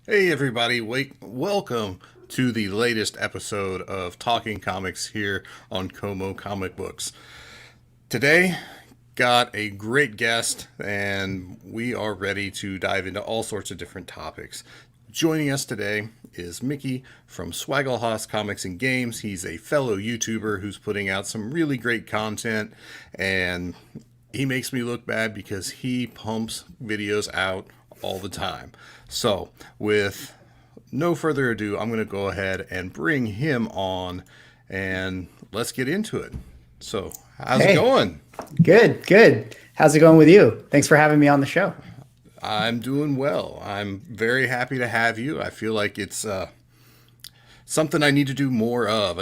Hey everybody, welcome to the latest episode of Talking Comics here on Como Comic Books. Today, got a great guest and we are ready to dive into all sorts of different topics. Joining us today is Mickey from Swagglehaus Comics and Games. He's a fellow YouTuber who's putting out some really great content, and he makes me look bad because he pumps videos out all the time. So, with no further ado, I'm going to go ahead and bring him on and let's get into it. So, how's it going? Good, good. How's it going with you? Thanks for having me on the show. I'm doing well. I'm very happy to have you. I feel like it's something I need to do more of,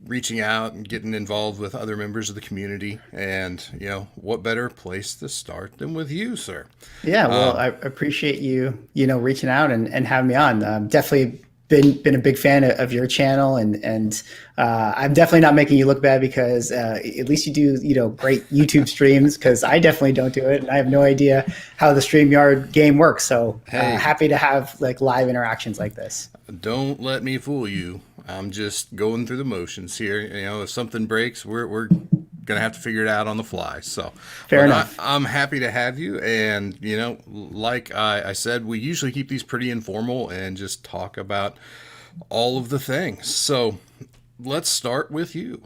reaching out and getting involved with other members of the community. And, what better place to start than with you, sir? Yeah, well, I appreciate you, reaching out and having me on. Definitely been a big fan of your channel, and I'm definitely not making you look bad because at least you do, great YouTube streams, because I definitely don't do it, and I have no idea how the StreamYard game works. So happy to have live interactions like this. Don't let me fool you. I'm just going through the motions here. If something breaks, we're gonna have to figure it out on the fly. So fair enough. I'm happy to have you, and like I said, we usually keep these pretty informal and just talk about all of the things. So let's start with you.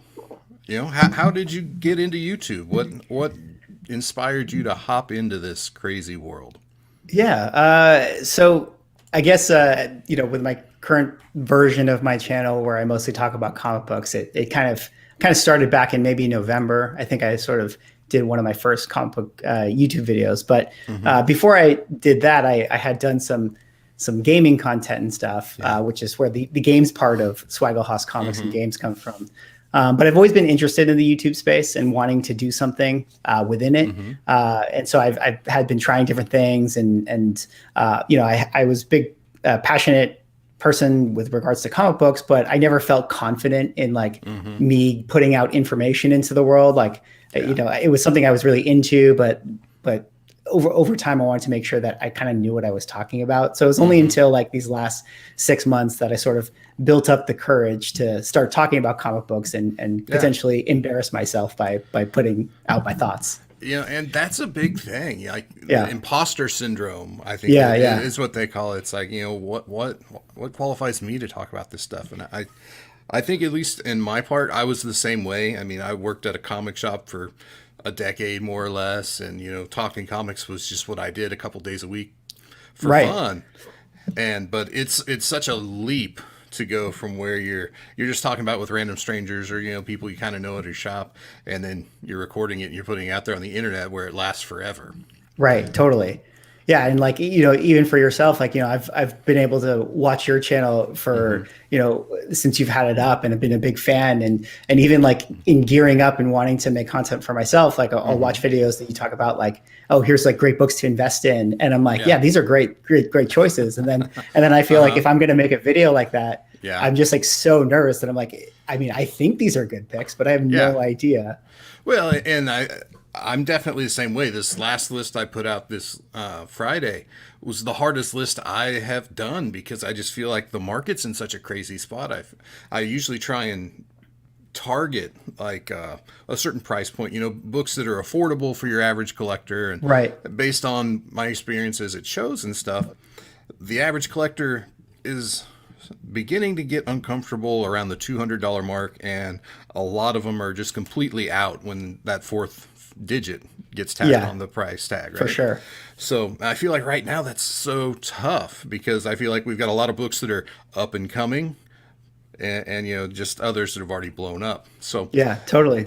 How did you get into YouTube? What inspired you to hop into this crazy world? Yeah. So I guess, with my current version of my channel where I mostly talk about comic books, it kind of started back in maybe November. I think I sort of did one of my first comic book YouTube videos. But before I did that, I had done some gaming content and stuff, which is where the games part of Swagglehaus Comics and Games come from. But I've always been interested in the YouTube space and wanting to do something within it. And so I've had been trying different things, and I was big, passionate person with regards to comic books, but I never felt confident in me putting out information into the world. It was something I was really into, but over time, I wanted to make sure that I kind of knew what I was talking about. So it was only until these last 6 months that I sort of built up the courage to start talking about comic books and potentially embarrass myself by putting out my thoughts. And that's a big thing. The imposter syndrome, I think, is what they call it. It's like, what qualifies me to talk about this stuff? And I think, at least in my part, I was the same way. I mean, I worked at a comic shop for a decade, more or less, and talking comics was just what I did a couple days a week for fun. But it's such a leap to go from where you're just talking about with random strangers or people you kind of know at your shop, and then you're recording it and you're putting it out there on the internet where it lasts forever. Right, totally. Yeah, and even for yourself, I've been able to watch your channel for since you've had it up, and I've been a big fan, and even in gearing up and wanting to make content for myself, I'll watch videos that you talk about, oh, here's great books to invest in, and I'm yeah, these are great choices, and then I feel if I'm going to make a video like that, I'm just so nervous that I'm I think these are good picks, but I have no idea. Well, and I'm definitely the same way. This last list I put out this Friday was the hardest list I have done, because I just feel like the market's in such a crazy spot. I usually try and target a certain price point, books that are affordable for your average collector. And based on my experiences at shows and stuff, the average collector is beginning to get uncomfortable around the $200 mark, and a lot of them are just completely out when that fourth digit gets tagged on the price tag, right? For sure. So I feel like right now that's so tough, because I feel like we've got a lot of books that are up and coming, and just others that have already blown up. So yeah, totally.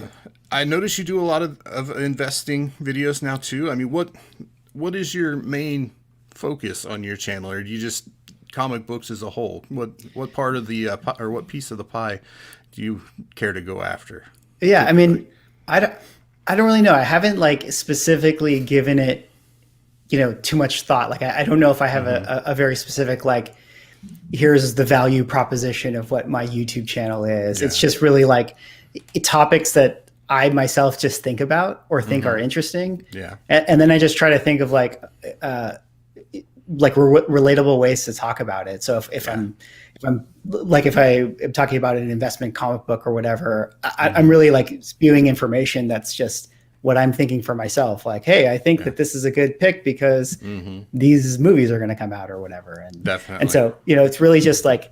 I notice you do a lot of investing videos now too. I mean, what is your main focus on your channel, or do you just comic books as a whole? What part of the or what piece of the pie do you care to go after? Yeah, I mean, I don't really know. I haven't specifically given it, too much thought. I don't know if I have a very specific, here's the value proposition of what my YouTube channel is. Yeah. It's just really topics that I myself just think about or think are interesting. Yeah. And then I just try to think of like relatable ways to talk about it. So if I'm if I am talking about an investment comic book or whatever, I'm really like spewing information that's just what I'm thinking for myself. Like, hey, I think that this is a good pick because these movies are going to come out or whatever. And definitely. And so, it's really just like,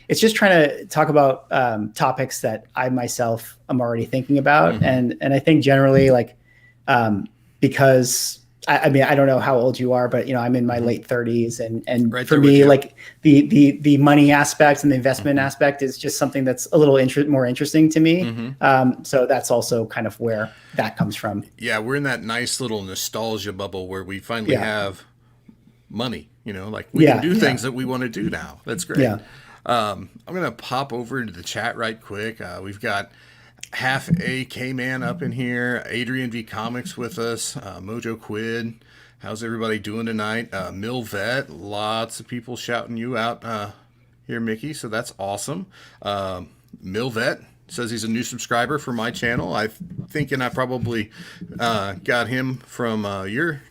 it's just trying to talk about topics that I myself am already thinking about. And I think generally like, because I mean, I don't know how old you are, but I'm in my late 30s, and right for me, like the money aspect and the investment aspect is just something that's a little more interesting to me. So that's also kind of where that comes from. Yeah, we're in that nice little nostalgia bubble where we finally have money. Like we can do things that we want to do now. That's great. Yeah. I'm gonna pop over into the chat right quick. We've got Half a K-Man up in here, Adrian V Comics with us, Mojo Quid. How's everybody doing tonight? Milvet, lots of people shouting you out here, Mickey, so that's awesome. Milvet says he's a new subscriber for my channel. I'm thinking I probably got him from your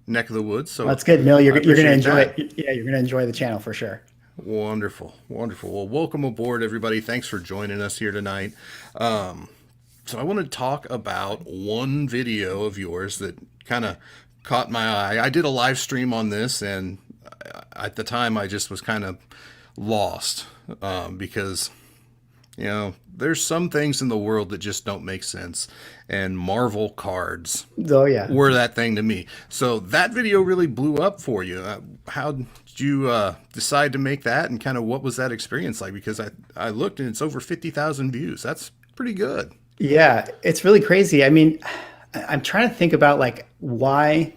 neck of the woods. So that's good, Mil. You're going to enjoy it. Yeah, you're going to enjoy the channel for sure. Wonderful. Well, welcome aboard, everybody. Thanks for joining us here tonight. So I want to talk about one video of yours that kind of caught my eye. I did a live stream on this, and at the time I just was kind of lost because, there's some things in the world that just don't make sense, and Marvel cards were that thing to me. So that video really blew up for you. How did you decide to make that, and kind of what was that experience like? Because I looked and it's over 50,000 views. That's pretty good. Yeah, it's really crazy. I mean, I'm trying to think about like why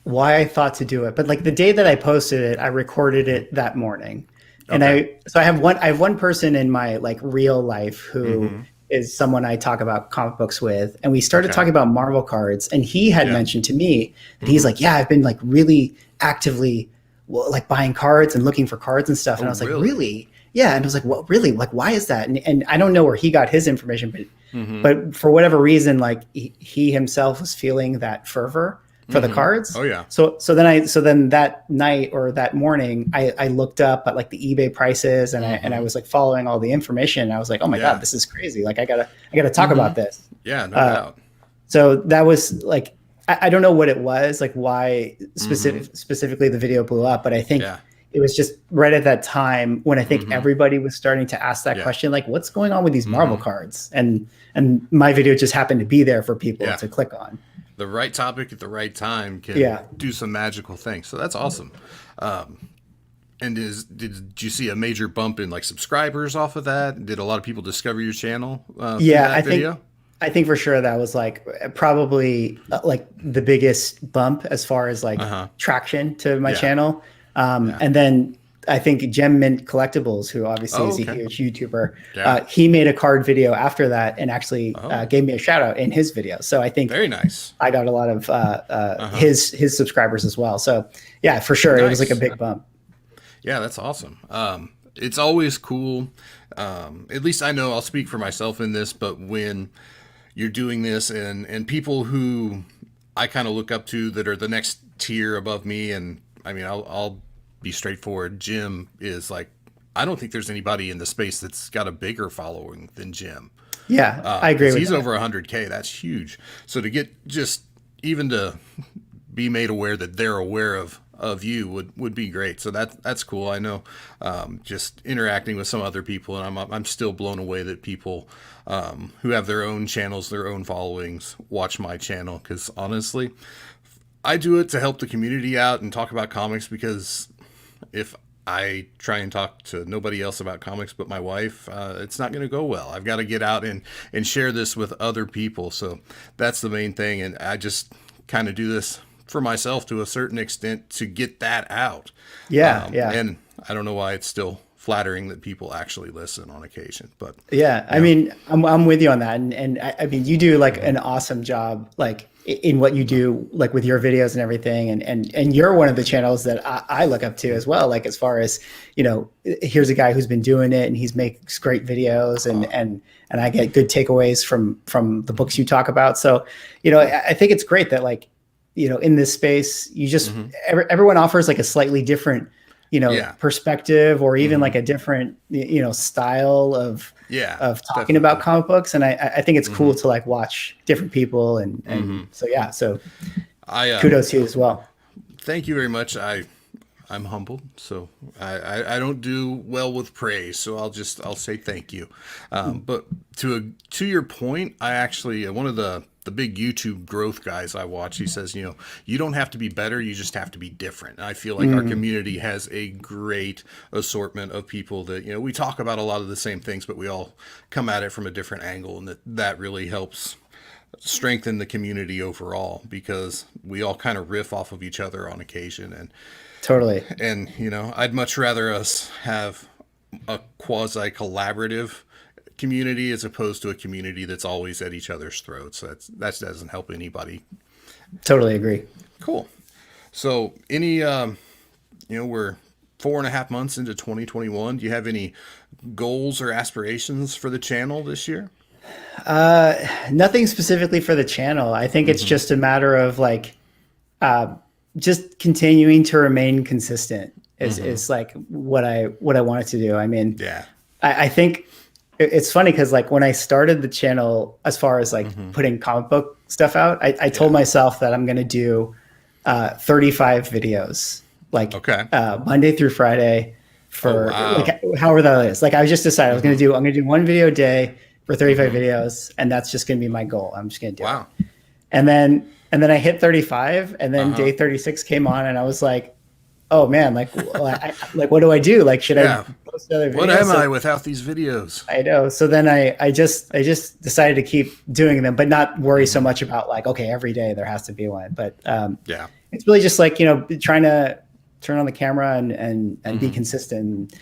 I thought to do it, but like the day that I posted it, I recorded it that morning. And I have one person in my like real life who is someone I talk about comic books with, and we started talking about Marvel cards, and he had mentioned to me that he's like, yeah, I've been like really actively like buying cards and looking for cards and stuff. And I was like, really? Yeah. And I was like, well, really? Like, why is that? And I don't know where he got his information, but for whatever reason, like he himself was feeling that fervor for the cards. Oh yeah. So then that night or that morning, I looked up at like the eBay prices, and I was like following all the information. And I was like, oh my God, this is crazy. Like I gotta talk about this. Yeah, no doubt. So that was like, I don't know what it was, like why specifically the video blew up, but I think it was just right at that time when I think everybody was starting to ask that question, like what's going on with these Marvel cards? And my video just happened to be there for people to click on. The right topic at the right time can do some magical things. So that's awesome. And did you see a major bump in like subscribers off of that? Did a lot of people discover your channel? I think for sure that was like probably like the biggest bump as far as like traction to my channel. And then I think Gem Mint Collectibles, who obviously is a huge YouTuber, he made a card video after that and actually gave me a shout out in his video. So I think very nice. I got a lot of his subscribers as well. So yeah, for sure. Nice. It was like a big bump. Yeah, that's awesome. It's always cool. At least I know I'll speak for myself in this, but when you're doing this and people who I kind of look up to that are the next tier above me, and I mean, I'll be straightforward. Jim is like, I don't think there's anybody in the space that's got a bigger following than Jim. Yeah, I agree with he's that. Over 100K. That's huge. So to get just even to be made aware that they're aware of you would be great. So that's cool. I know just interacting with some other people, and I'm still blown away that people who have their own channels, their own followings, watch my channel. Because honestly, I do it to help the community out and talk about comics, because if I try and talk to nobody else about comics but my wife, it's not going to go well. I've got to get out and share this with other people. So that's the main thing. And I just kind of do this for myself to a certain extent to get that out. Yeah. And I don't know why it's still flattering that people actually listen on occasion, but I mean, I'm with you on that. And I mean, you do like an awesome job, like in what you do, like with your videos and everything. And you're one of the channels that I look up to as well. Like, as far as, here's a guy who's been doing it and he's makes great videos, and I get good takeaways from the books you talk about. So, I think it's great that, like, in this space, you just everyone offers like a slightly different, perspective, or even like a different, style of talking definitely about comic books. And I think it's cool to like watch different people, and so kudos to you as well. Thank you very much. I'm humbled, so I don't do well with praise, so I'll say thank you. But to your point, I actually, one of the big YouTube growth guys I watch, he says, you don't have to be better, you just have to be different. And I feel like our community has a great assortment of people that, we talk about a lot of the same things, but we all come at it from a different angle, and that really helps strengthen the community overall, because we all kind of riff off of each other on occasion. And totally. And, I'd much rather us have a quasi collaborative community as opposed to a community that's always at each other's throats. That doesn't help anybody. Totally agree. Cool. So we're 4.5 months into 2021. Do you have any goals or aspirations for the channel this year? Nothing specifically for the channel. I think it's just a matter of like, just continuing to remain consistent is like what I wanted to do. I mean, I think it's funny because like when I started the channel, as far as like putting comic book stuff out, I told myself that I'm going to do 35 videos, like Monday through Friday for like however that is. Like I just decided I was going to I'm going to do one video a day for 35 videos, and that's just going to be my goal. I'm just going to do it. And then I hit 35, and then day 36 came on, and I was like, oh man, like, what do I do? Like, should I post another video? What am I without these videos? I know. So then I just decided to keep doing them, but not worry so much about like, okay, every day there has to be one. But it's really just like, trying to turn on the camera and be consistent.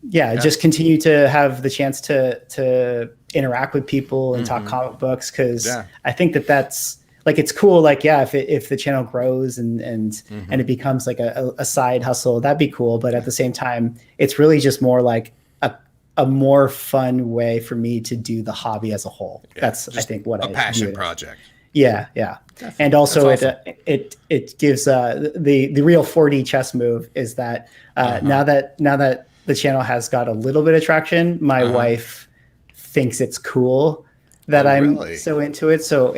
Just continue to have the chance to interact with people and talk comic books, because I think that's like, it's cool. Like, if the channel grows and it becomes like a side hustle, that'd be cool. But at the same time, it's really just more like a more fun way for me to do the hobby as a whole. That's, I think, what a passion project. Yeah. Definitely. And also awesome. it gives the real 4D chess move is that now that the channel has got a little bit of traction, my wife thinks it's cool that I'm so into it. So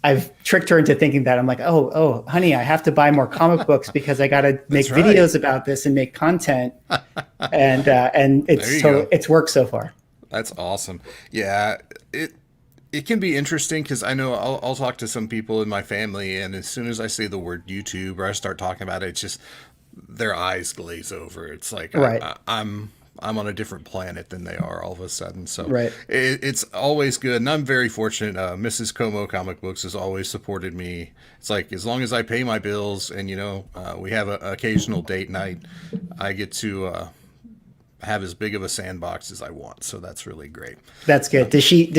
I've tricked her into thinking that I'm like, oh, honey, I have to buy more comic books because I got to make videos about this and make content. And it's worked so far. That's awesome. Yeah, it can be interesting because I know I'll talk to some people in my family, and as soon as I say the word YouTube or I start talking about it, it's just their eyes glaze over. It's like I'm on a different planet than they are all of a sudden. So it's always good. And I'm very fortunate. Mrs. Como Comic Books has always supported me. It's like, as long as I pay my bills and, we have an occasional date night, I get to have as big of a sandbox as I want. So that's really great. That's good. Does she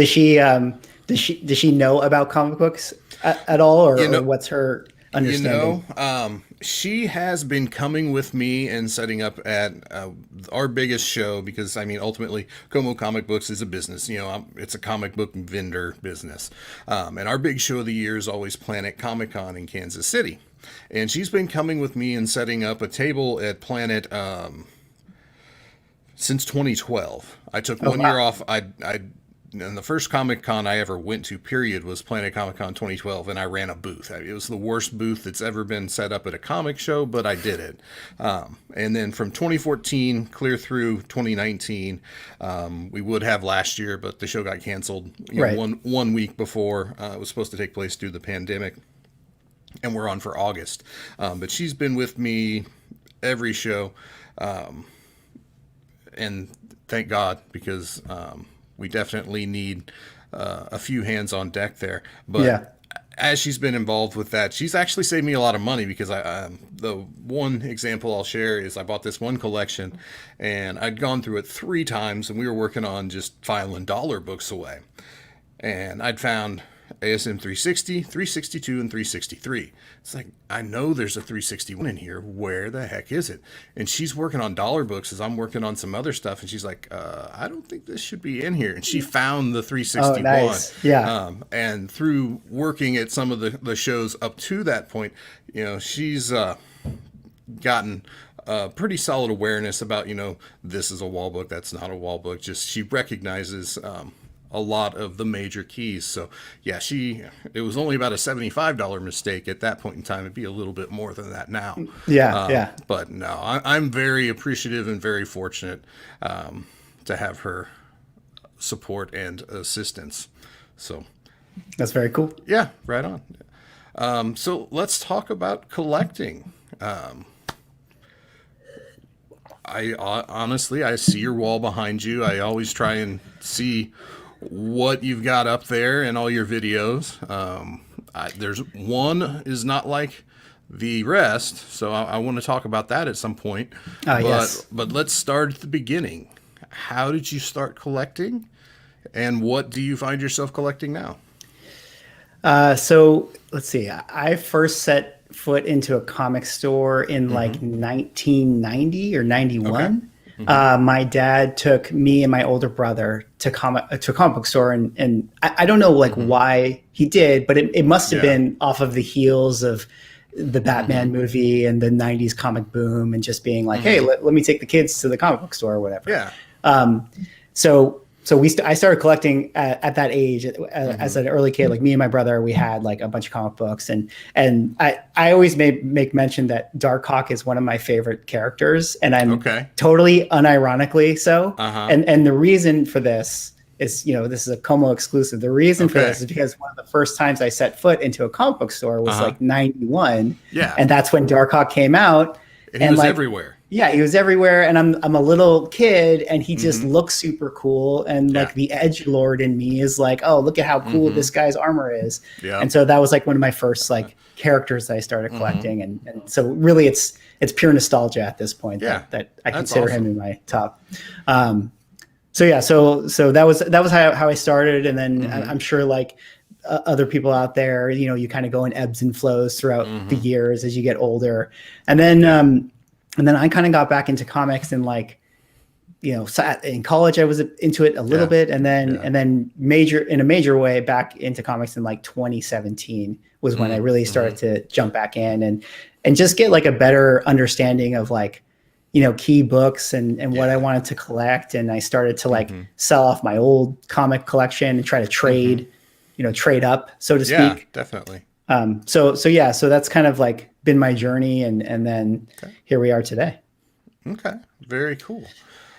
know about comic books at all, or what's her understanding? She has been coming with me and setting up at our biggest show, because ultimately Como Comic Books is a business. It's a comic book vendor business, and our big show of the year is always Planet Comic Con in Kansas City. And she's been coming with me and setting up a table at Planet since 2012. I took 1 year off. And the first Comic Con I ever went to, period, was Planet Comic Con 2012, and I ran a booth. It was the worst booth that's ever been set up at a comic show, but I did it. And then from 2014 clear through 2019, we would have last year, but the show got canceled one week before it was supposed to take place due to the pandemic, and we're on for August. But she's been with me every show, and thank God, because we definitely need a few hands on deck there. But as she's been involved with that, she's actually saved me a lot of money, because the one example I'll share is I bought this one collection, and I'd gone through it 3 times, and we were working on just filing dollar books away. And I'd found ASM 360, 362, and 363. It's like, I know there's a 361 in here. Where the heck is it? And she's working on dollar books as I'm working on some other stuff. And she's like, I don't think this should be in here. And she found the 361. Oh, nice. Yeah. And through working at some of the shows up to that point, she's gotten pretty solid awareness about, this is a wall book, that's not a wall book. Just she recognizes a lot of the major keys. So yeah, it was only about a $75 mistake at that point in time. It'd be a little bit more than that now. Yeah. But no, I'm very appreciative and very fortunate to have her support and assistance. So that's very cool. Yeah, right on. So let's talk about collecting. I honestly, I see your wall behind you. I always try and see what you've got up there in all your videos. There's one is not like the rest, so I want to talk about that at some point. Yes. But let's start at the beginning. How did you start collecting, and what do you find yourself collecting now? So let's see. I first set foot into a comic store in like 1990 or 91. Okay. My dad took me and my older brother to a comic book store, and I don't know why he did, but it must have been off of the heels of the Batman movie and the 90s comic boom, and just being like, hey, let me take the kids to the comic book store or whatever. Yeah. So I started collecting at that age as an early kid. Like me and my brother, we had like a bunch of comic books, and I always make mention that Darkhawk is one of my favorite characters, and I'm totally unironically so. And the reason for this is, this is a Como exclusive. The reason for this is because one of the first times I set foot into a comic book store was like 91. Yeah. And that's when Darkhawk came out. And he was everywhere. Yeah, he was everywhere, and I'm a little kid, and he just looks super cool, and like the edgelord in me is like, oh, look at how cool this guy's armor is. Yeah. And so that was like one of my first like characters that I started collecting, and so really it's pure nostalgia at this point that I consider him in my top. So that was how I started, and then I'm sure like other people out there, you kind of go in ebbs and flows throughout the years as you get older, and then I kind of got back into comics, and like, in college I was into it a little bit, and then in a major way back into comics in like 2017 was when I really started to jump back in and just get like a better understanding of like, key books and what I wanted to collect. And I started to like sell off my old comic collection and try to trade, trade up, so to speak. Yeah, definitely. So that's kind of like been my journey, and then here we are today. Okay, very cool.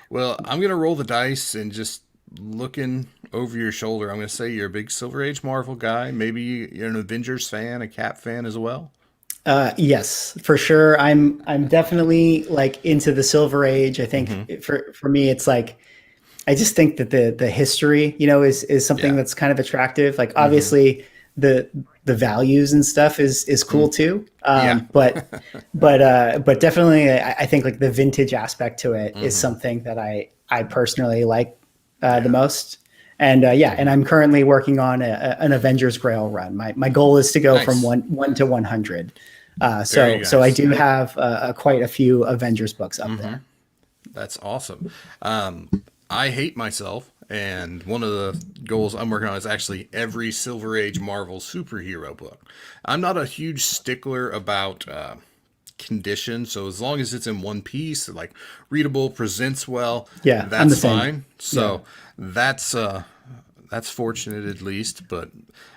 Well, I'm gonna roll the dice and just looking over your shoulder, I'm gonna say you're a big Silver Age Marvel guy. Maybe you're an Avengers fan, a Cap fan as well. Yes, for sure. I'm definitely like into the Silver Age. I think for me, it's like, I just think that the history, is something that's kind of attractive. Like obviously the values and stuff is cool too. But definitely I think like the vintage aspect to it is something that I personally like the most. And and I'm currently working on an Avengers Grail run. My goal is to go from one to 100. So I do have quite a few Avengers books up there. That's awesome. I hate myself, and one of the goals I'm working on is actually every Silver Age Marvel superhero book. I'm not a huge stickler about condition, so as long as it's in one piece, like readable, presents well, that's fine. So that's fortunate at least. But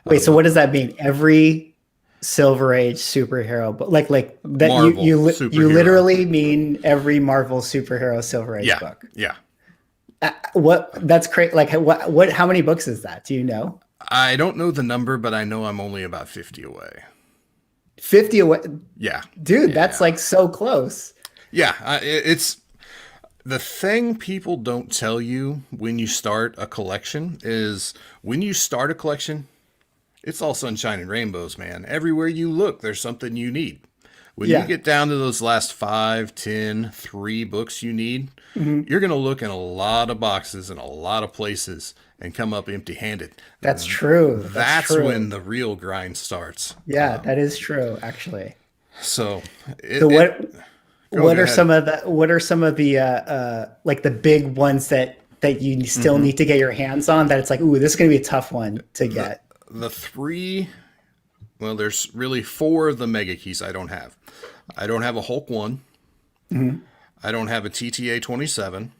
wait, so what does that mean? Every Silver Age superhero, but like that Marvel you superhero. literally mean every Marvel superhero Silver Age book? Yeah. What? That's crazy. Like what? How many books is that? Do you know? I don't know the number, but I know I'm only about 50 away. 50 away? Yeah. Dude, that's like so close. Yeah. It's the thing people don't tell you when you start a collection is when you start a collection, it's all sunshine and rainbows, man. Everywhere you look, there's something you need. When you get down to those last 5, 10, 3 books you need, you're going to look in a lot of boxes and a lot of places and come up empty-handed. That's true. That's when the real grind starts. Yeah, that is true, actually. So, what are some of the like the big ones that you still need to get your hands on, that it's like, ooh, this is going to be a tough one to get? The 3, well, there's really 4 of the mega keys I don't have. I don't have a Hulk 1. I don't have a TTA 27.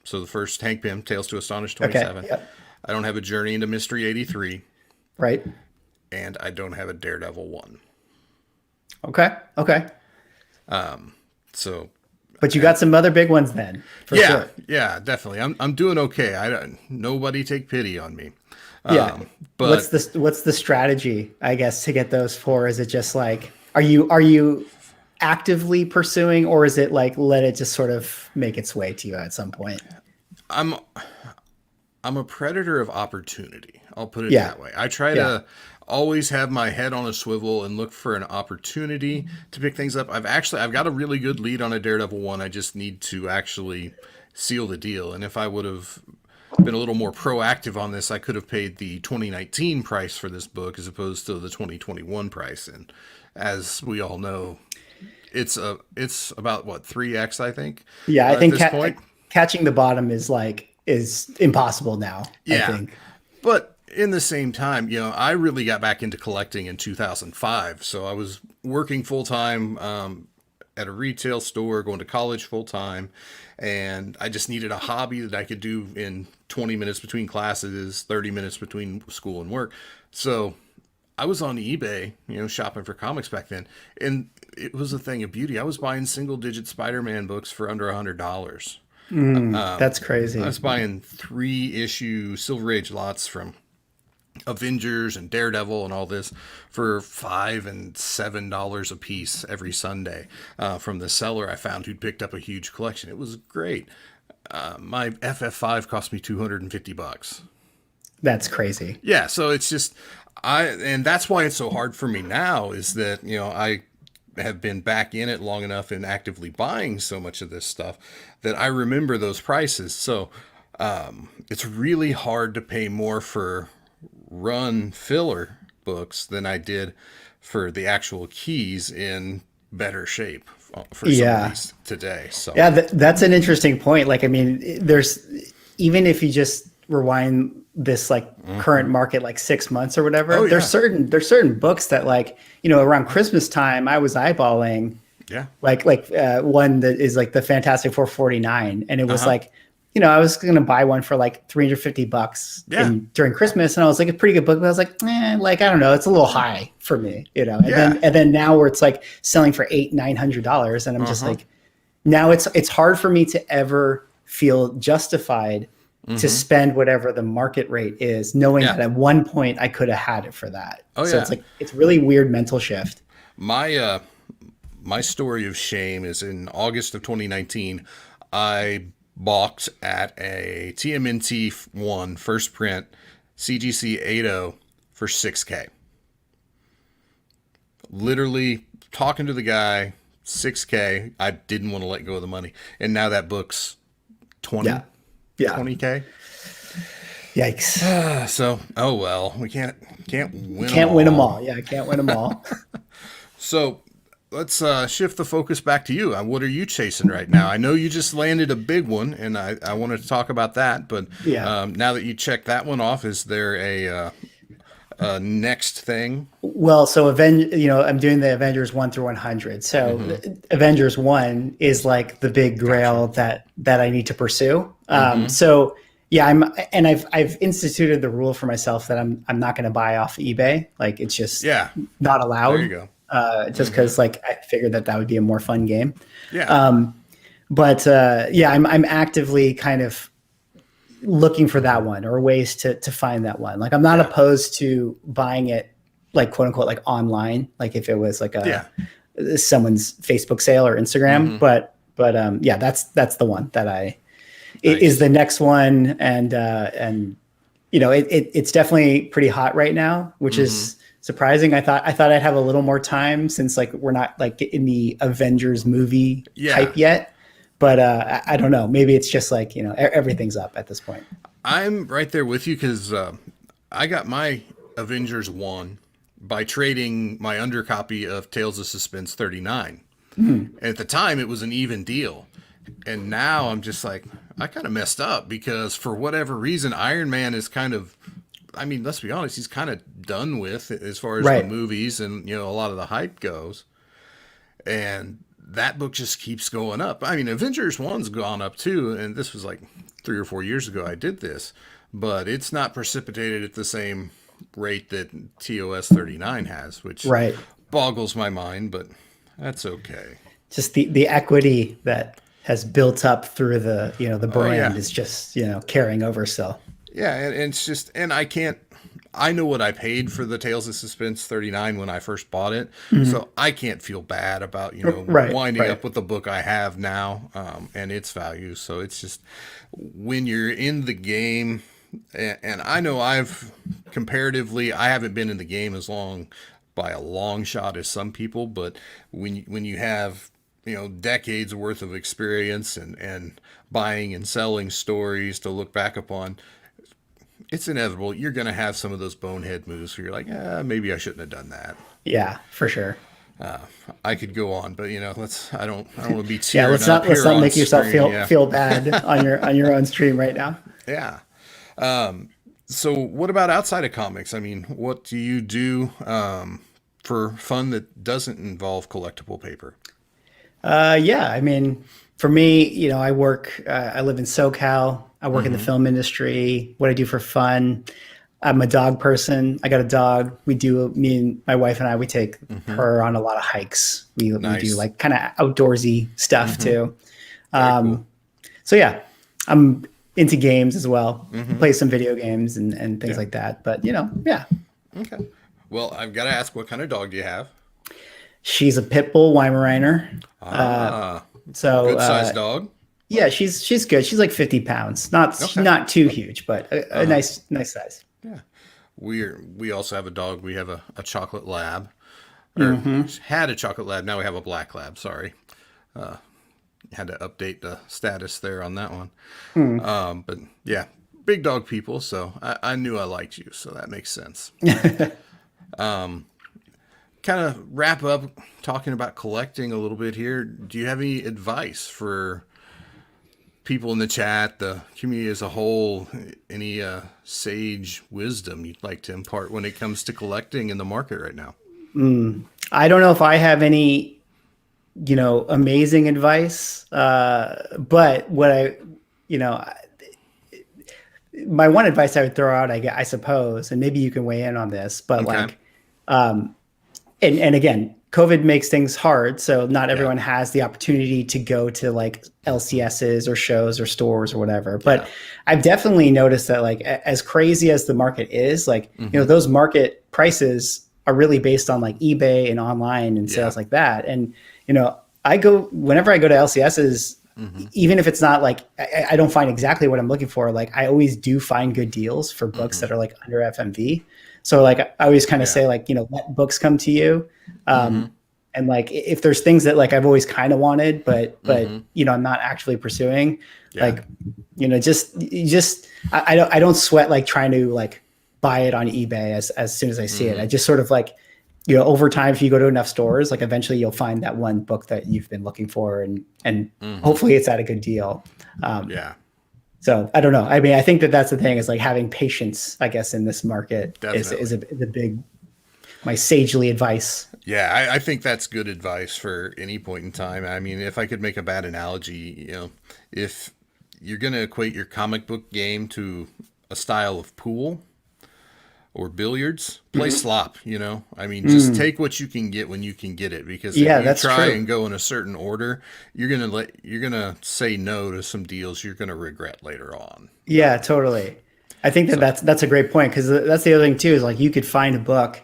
So the first Hank Pym, Tales to Astonish 27. Okay, yep. I don't have a Journey into Mystery 83. Right. And I don't have a Daredevil 1. Okay. So, but you got some other big ones then, for sure. Yeah, definitely. I'm doing okay. Nobody take pity on me. Yeah. But what's the strategy, I guess, to get those 4? Is it just like, are you actively pursuing, or is it like, let it just sort of make its way to you at some point? I'm a predator of opportunity. I'll put it that way. I try to always have my head on a swivel and look for an opportunity to pick things up. I've got a really good lead on a Daredevil 1. I just need to actually seal the deal. And if I would have been a little more proactive on this, I could have paid the 2019 price for this book as opposed to the 2021 price. And as we all know, it's about what, 3x, I think. Yeah, I think catching the bottom is impossible now. Yeah, I think. But in the same time, I really got back into collecting in 2005. So I was working full time at a retail store, going to college full time, and I just needed a hobby that I could do in 20 minutes between classes, 30 minutes between school and work. So I was on eBay, shopping for comics back then, and it was a thing of beauty. I was buying single-digit Spider-Man books for under $100. That's crazy. I was buying 3-issue Silver Age lots from Avengers and Daredevil and all this for $5 and $7 a piece every Sunday from the seller I found who'd picked up a huge collection. It was great. My FF5 cost me $250. That's crazy. Yeah, so it's just and that's why it's so hard for me now, is that I have been back in it long enough and actively buying so much of this stuff that I remember those prices. So it's really hard to pay more for Run filler books than I did for the actual keys in better shape for some of these today. So yeah, that's an interesting point. Like, I mean, even if you just rewind this current market 6 months or whatever, there's certain books that around Christmas time I was eyeballing, like one that is the Fantastic Four 49, and it was I was going to buy one for $350 during Christmas, and I was like, a pretty good book, but I was like, I don't know, it's a little high for me, and then now where it's selling for $800-900, and I'm just now it's hard for me to ever feel justified to spend whatever the market rate is, knowing that at one point I could have had it for that. So it's really weird mental shift. My story of shame is in August of 2019, I balked at a TMNT 1 first print CGC 80 for $6K. Literally talking to the guy, $6K. I didn't want to let go of the money, and now that book's 20. 20K. Yikes. So, oh well, we can't win. Can't win them all. Yeah, I can't win them all. So, let's shift the focus back to you. What are you chasing right now? I know you just landed a big one, and I wanted to talk about that. But now that you checked that one off, is there a next thing? Well, so I'm doing the Avengers 1 through 100. So Avengers 1 is the big grail that I need to pursue. So yeah, I've instituted the rule for myself that I'm not going to buy off eBay. It's just not allowed. There you go. Just because I figured that would be a more fun game. Yeah. I'm actively kind of looking for that one, or ways to find that one. I'm not opposed to buying it quote unquote online, if it was someone's Facebook sale or Instagram. But that's the one that is the next one, and it's definitely pretty hot right now, which is surprising. I thought I'd have a little more time since like we're not like in the Avengers movie Yeah. hype yet. But I don't know. Maybe it's just like everything's up at this point. I'm right there with you because I got my Avengers 1 by trading my undercopy of Tales of Suspense 39. And at the time, it was an even deal. And now I'm just like, I kind of messed up because for whatever reason, Iron Man is kind of, I mean, let's be honest, he's kind of done with as far as the Right. movies and, a lot of the hype goes. And that book just keeps going up. I mean, Avengers 1's gone up too. And this was like 3 or 4 years ago I did this, but it's not precipitated at the same rate that TOS 39 has, which Right. boggles my mind, but that's okay. Just the equity that has built up through the brand Yeah. is just carrying over still. Yeah, and it's just, and I know what I paid for the Tales of Suspense 39 when I first bought it, so I can't feel bad about, Right, winding right. up with the book I have now and its value. So it's just, when you're in the game, and I know comparatively, I haven't been in the game as long by a long shot as some people, but when you have, decades worth of experience and buying and selling stories to look back upon, it's inevitable. You're going to have some of those bonehead moves where you're like, maybe I shouldn't have done that. Yeah, for sure. I could go on, but I don't want to be Yeah, tearing up let's here not on make yourself screen. feel bad on your own stream right now. Yeah. So what about outside of comics? I mean, what do you do for fun that doesn't involve collectible paper? Yeah, I mean, for me, I work. I live in SoCal. I work in the film industry. What I do for fun, I'm a dog person. I got a dog. Me and my wife and I, we take her on a lot of hikes. We Nice. do like kind of outdoorsy stuff too. Very cool. So yeah, I'm into games as well. Play some video games and things like that. But yeah, Okay. Well, I've got to ask, what kind of dog do you have? she's a pit bull Weimaraner. Ah, So good sized dog. yeah, she's good. She's like 50 pounds. Okay. Not too huge, but a nice size. Yeah. We also have a dog. We have a chocolate lab. Or had a chocolate lab. Now we have a black lab. Sorry. Had to update the status there on that one. But yeah, big dog people. So I knew I liked you. So that makes sense. Kind of wrap up talking about collecting a little bit here. Do you have any advice for people in the chat, the community as a whole, any sage wisdom you'd like to impart when it comes to collecting in the market right now? I don't know if I have any, amazing advice. But my one advice I would throw out, I suppose, and maybe you can weigh in on this, but Okay. and again, COVID makes things hard. So not everyone has the opportunity to go to like LCSs or shows or stores or whatever. But I've definitely noticed that like as crazy as the market is, like, those market prices are really based on like eBay and online and sales like that. And, whenever I go to LCSs, even if it's not like, I don't find exactly what I'm looking for. Like I always do find good deals for books that are like under FMV. So like I always kind of say like, let books come to you. And like if there's things that like I've always kind of wanted, but I'm not actually pursuing, like, I don't sweat like trying to like buy it on eBay as soon as I see it. I just sort of like, over time, if you go to enough stores, like eventually you'll find that one book that you've been looking for and hopefully it's at a good deal. So I don't know. I mean, I think that's the thing is like having patience, I guess, in this market is a big, my sagely advice. Yeah, I think that's good advice for any point in time. I mean, if I could make a bad analogy, if you're going to equate your comic book game to a style of pool or billiards, play slop, I mean, just take what you can get when you can get it, because if you that's try true. and go in a certain order, you're going to say no to some deals you're going to regret later on. Yeah, totally. I think that's a great point, because that's the other thing too is like you could find a book.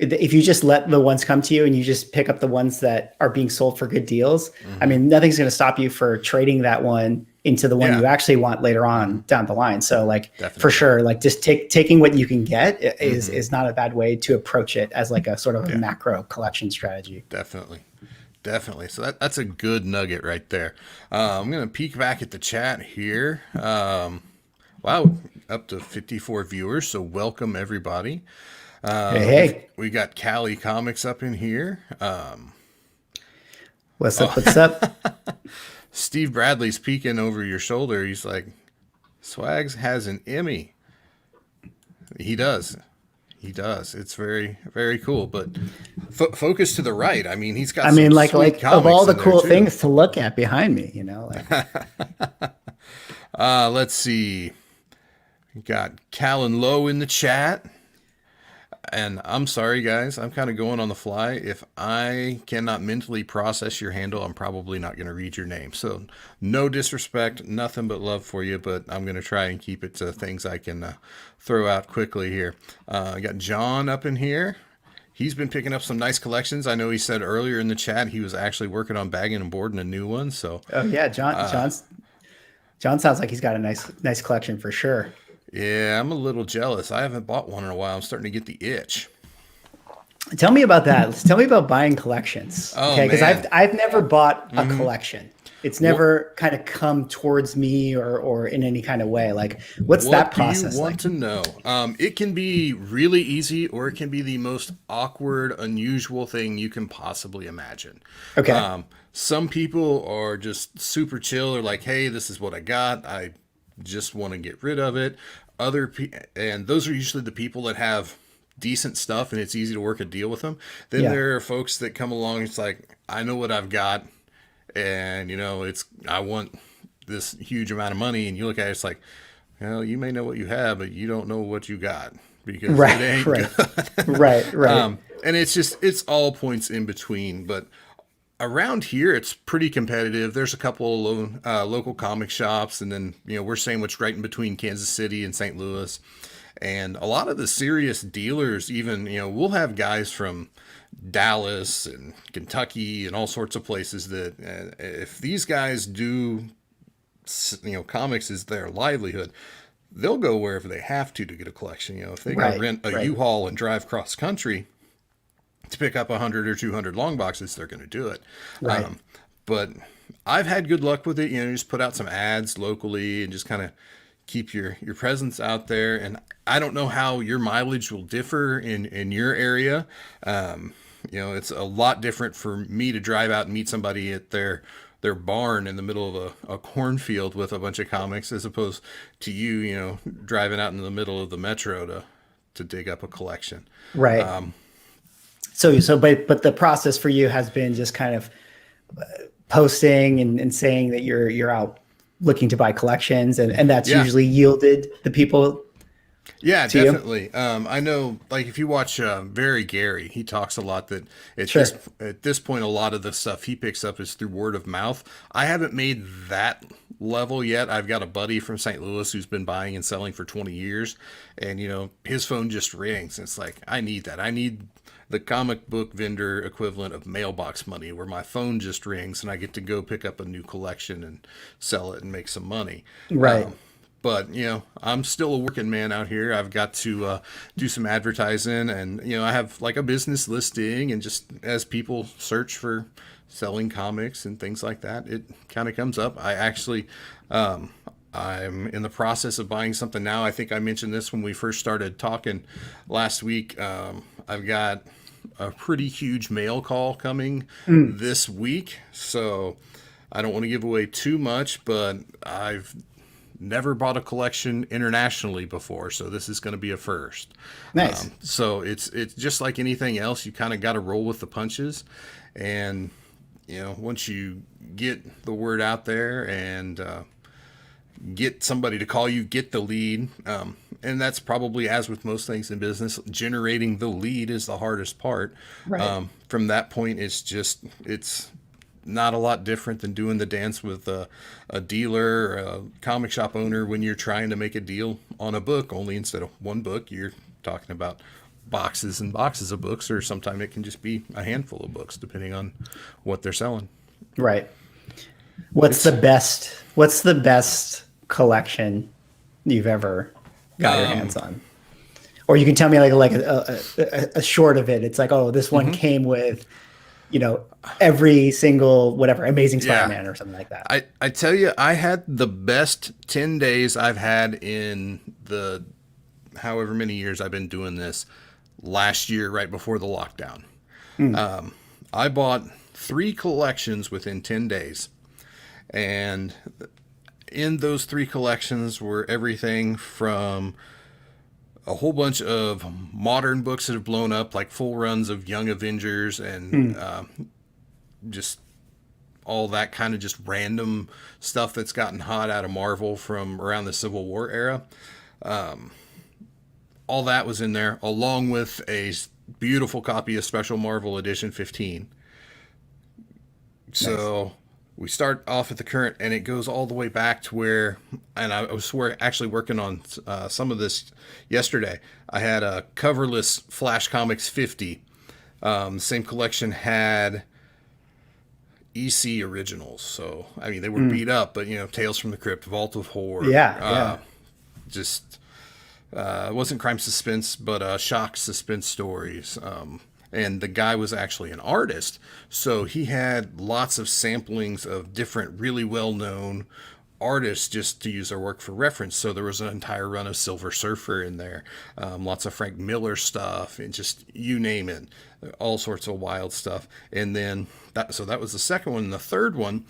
if you just let the ones come to you and you just pick up the ones that are being sold for good deals, I mean, nothing's going to stop you for trading that one into the one you actually want later on down the line. So like for sure, like just taking what you can get is not a bad way to approach it as like a sort of a macro collection strategy. Definitely. So that's a good nugget right there. I'm going to peek back at the chat here. Wow, up to 54 viewers. So welcome everybody. Hey. We got Cali Comics up in here. What's up? Steve Bradley's peeking over your shoulder. He's like, Swags has an Emmy. He does. It's very, very cool. But focus to the right. I mean, he's got. I mean, like of all the cool things to look at behind me, Let's see. We got Callan Lowe in the chat. And I'm sorry, guys. I'm kind of going on the fly. If I cannot mentally process your handle, I'm probably not going to read your name. So no disrespect, nothing but love for you, but I'm going to try and keep it to things I can throw out quickly here. I got John up in here. He's been picking up some nice collections. I know he said earlier in the chat he was actually working on bagging and boarding a new one. So oh yeah, John sounds like he's got a nice collection for sure. Yeah, I'm a little jealous. I haven't bought one in a while. I'm starting to get the itch. Tell me about that. Tell me about buying collections. Oh, okay, because I've never bought a collection. It's never kind of come towards me or in any kind of way. Like, what's that process? What do you want to know? It can be really easy, or it can be the most awkward, unusual thing you can possibly imagine. Okay. Some people are just super chill. They're like, hey, this is what I got. I just want to get rid of it. And those are usually the people that have decent stuff and it's easy to work a deal with them. Then there are folks that come along. It's like, I know what I've got, and I want this huge amount of money. And you look at it, it's like, well, you may know what you have, but you don't know what you got because it ain't good. Right. And it's all points in between, but around here, it's pretty competitive. There's a couple of local comic shops, and then we're sandwiched right in between Kansas City and St. Louis. And a lot of the serious dealers, even we'll have guys from Dallas and Kentucky and all sorts of places that if these guys do, comics is their livelihood, they'll go wherever they have to get a collection. If they can rent a U-Haul and drive cross country to pick up 100 or 200 long boxes, they're going to do it. Right. But I've had good luck with it. Just put out some ads locally and just kind of keep your presence out there. And I don't know how your mileage will differ in your area. It's a lot different for me to drive out and meet somebody at their barn in the middle of a cornfield with a bunch of comics as opposed to you, driving out in the middle of the metro to dig up a collection. Right. But the process for you has been just kind of posting and saying that you're out looking to buy collections, and that's usually yielded the people. Yeah, definitely. I know, like if you watch Very Gary, he talks a lot that at this point, a lot of the stuff he picks up is through word of mouth. I haven't made that level yet. I've got a buddy from St. Louis who's been buying and selling for 20 years, and his phone just rings. It's like, I need that. I need the comic book vendor equivalent of mailbox money, where my phone just rings and I get to go pick up a new collection and sell it and make some money. Right. But I'm still a working man out here. I've got to do some advertising, and I have like a business listing, and just as people search for selling comics and things like that, it kind of comes up. I actually I'm in the process of buying something now. I think I mentioned this when we first started talking last week. I've got a pretty huge mail call coming this week, so I don't want to give away too much, but I've never bought a collection internationally before, so this is going to be a first. Nice. So it's just like anything else. You kind of got to roll with the punches, and once you get the word out there and get somebody to call you, get the lead, and that's probably, as with most things in business, generating the lead is the hardest part. Right. From that point, it's not a lot different than doing the dance with a dealer or a comic shop owner when you're trying to make a deal on a book. Only instead of one book, you're talking about boxes and boxes of books, or sometimes it can just be a handful of books, depending on what they're selling. Right. What's the best collection you've ever got your hands on? Or you can tell me like a short of it. It's like, oh, this one came with, every single whatever Amazing Spider-Man or something like that. I tell you, I had the best 10 days I've had in the however many years I've been doing this last year, right before the lockdown. I bought 3 collections within 10 days. And in those 3 collections were everything from a whole bunch of modern books that have blown up, like full runs of Young Avengers and just all that kind of just random stuff that's gotten hot out of Marvel from around the Civil War era. All that was in there, along with a beautiful copy of Special Marvel Edition 15. So we start off at the current, and it goes all the way back to where, and I was actually working on some of this yesterday. I had a coverless Flash Comics 50. Same collection had EC originals. So, I mean, they were beat up, but, Tales from the Crypt, Vault of Horror. Just, it wasn't crime suspense, but shock suspense stories. And the guy was actually an artist, so he had lots of samplings of different really well-known artists just to use their work for reference. So there was an entire run of Silver Surfer in there, lots of Frank Miller stuff, and just you name it, all sorts of wild stuff. And then that was the second one. And the third one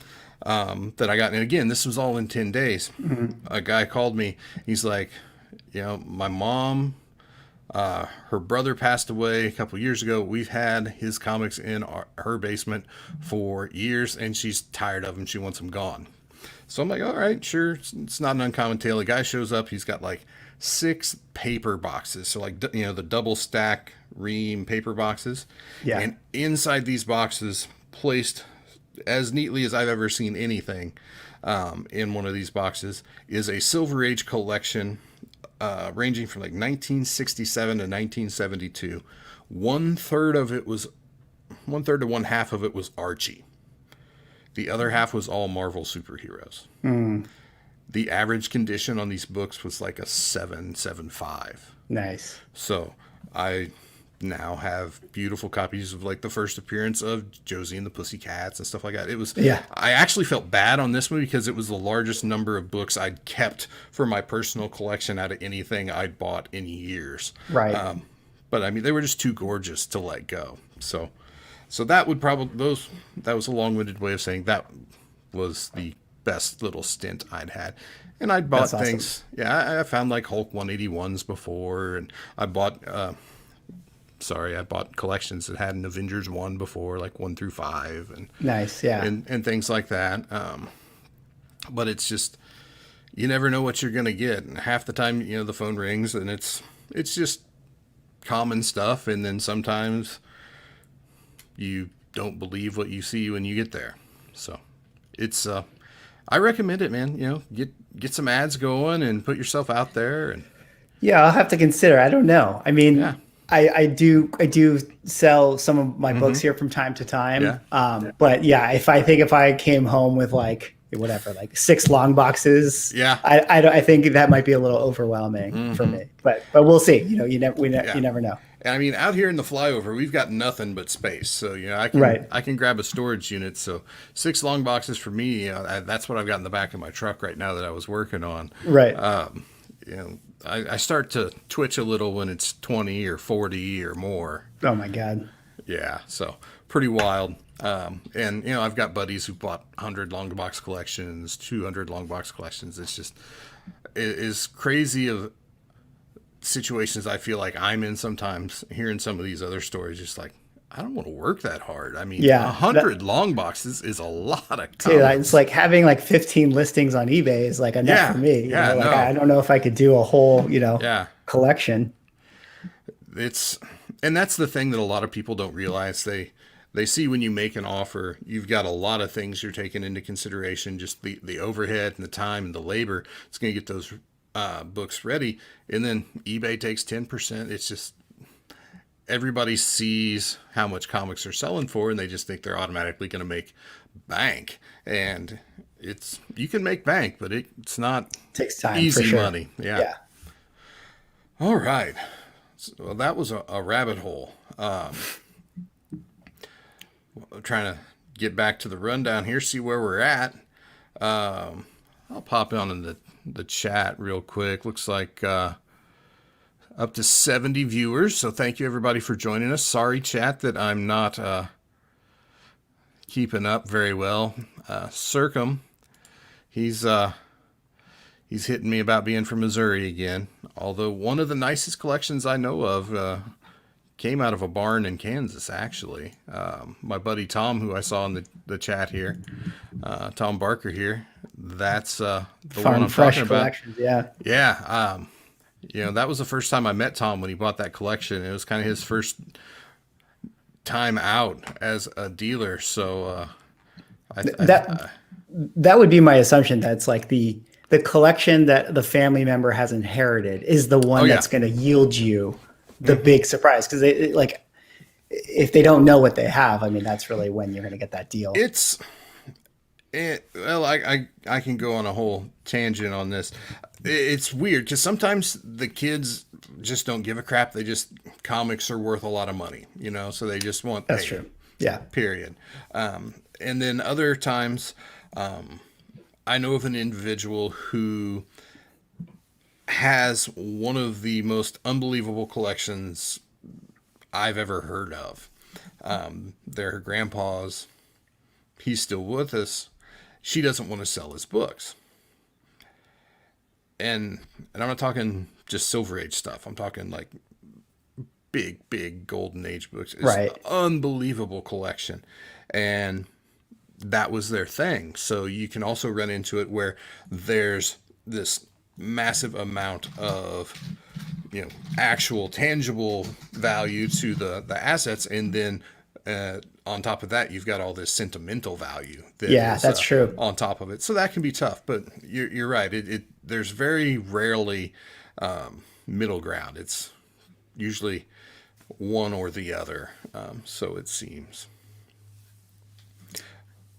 that I got, and again, this was all in 10 days. A guy called me. He's like, my mom, her brother passed away a couple years ago. We've had his comics in her basement for years, and she's tired of them. She wants them gone. So I'm like, all right, sure. It's not an uncommon tale. The guy shows up. He's got like 6 paper boxes. So like, the double stack ream paper boxes. Yeah. And inside these boxes, placed as neatly as I've ever seen anything in one of these boxes, is a Silver Age collection ranging from like 1967 to 1972. One third to one half of it was Archie. The other half was all Marvel superheroes. The average condition on these books was like a 7.75. Nice. So I now have beautiful copies of like the first appearance of Josie and the Pussycats and stuff like that. It was, I actually felt bad on this one because it was the largest number of books I'd kept for my personal collection out of anything I'd bought in years. Right. But I mean, they were just too gorgeous to let go. So that would probably, that was a long-winded way of saying that was the best little stint I'd had. And I'd bought things. Awesome. Yeah, I found like Hulk 181s before, and I bought collections that had an Avengers 1 before, like 1 through 5, and nice, yeah, and things like that. But it's just, you never know what you're gonna get, and half the time, the phone rings, and it's just common stuff, and then sometimes you don't believe what you see when you get there. So it's I recommend it, man. Get some ads going and put yourself out there. And yeah, I'll have to consider. I don't know. I mean, I do sell some of my books here from time to time. Yeah. But yeah, if I came home with like 6 long boxes, I think that might be a little overwhelming for me. But we'll see. You never know. I mean, out here in the flyover, we've got nothing but space. So, I can grab a storage unit. So 6 long boxes for me, that's what I've got in the back of my truck right now that I was working on. Right. I start to twitch a little when it's 20 or 40 or more. Oh my God. Yeah. So pretty wild. And I've got buddies who bought 100 long box collections, 200 long box collections. It's just, it is crazy of situations I feel like I'm in sometimes, hearing some of these other stories, just like, I don't want to work that hard. I mean, 100 long boxes is a lot of comics. It's like having like 15 listings on eBay is like enough for me. I don't know if I could do a whole, collection. And that's the thing that a lot of people don't realize. They see when you make an offer, you've got a lot of things you're taking into consideration, just the overhead and the time and the labor. It's going to get those books ready. And then eBay takes 10%. It's just, everybody sees how much comics are selling for, and they just think they're automatically going to make bank. And you can make bank, but it's not Takes time, easy for sure. money. Yeah. All right. So that was a rabbit hole. I'm trying to get back to the rundown here, see where we're at. I'll pop on in the chat real quick. Looks like up to 70 viewers. So thank you everybody for joining us. Sorry, chat, that I'm not keeping up very well. Circum, he's hitting me about being from Missouri again. Although one of the nicest collections I know of came out of a barn in Kansas, actually. My buddy Tom, who I saw in the chat here, Tom Barker here, that's the Farm one I'm Fresh talking about. collections, yeah. Yeah. That was the first time I met Tom when he bought that collection. It was kind of his first time out as a dealer. So that would be my assumption. That's like the collection that the family member has inherited is the one that's going to yield you the big surprise. Because if they don't know what they have, I mean, that's really when you're going to get that deal. Well, I can go on a whole tangent on this. It's weird because sometimes the kids just don't give a crap. Comics are worth a lot of money, so they just want. That's true. Yeah. Period. And then other times, I know of an individual who has one of the most unbelievable collections I've ever heard of. They're her grandpa's. He's still with us. She doesn't want to sell his books. And I'm not talking just Silver Age stuff. I'm talking like big Golden Age books. It's an unbelievable collection. And that was their thing. So you can also run into it where there's this massive amount of, actual tangible value to the assets. And then on top of that, you've got all this sentimental value. That's true. On top of it. So that can be tough, but you're right. There's very rarely middle ground. It's usually one or the other. So it seems.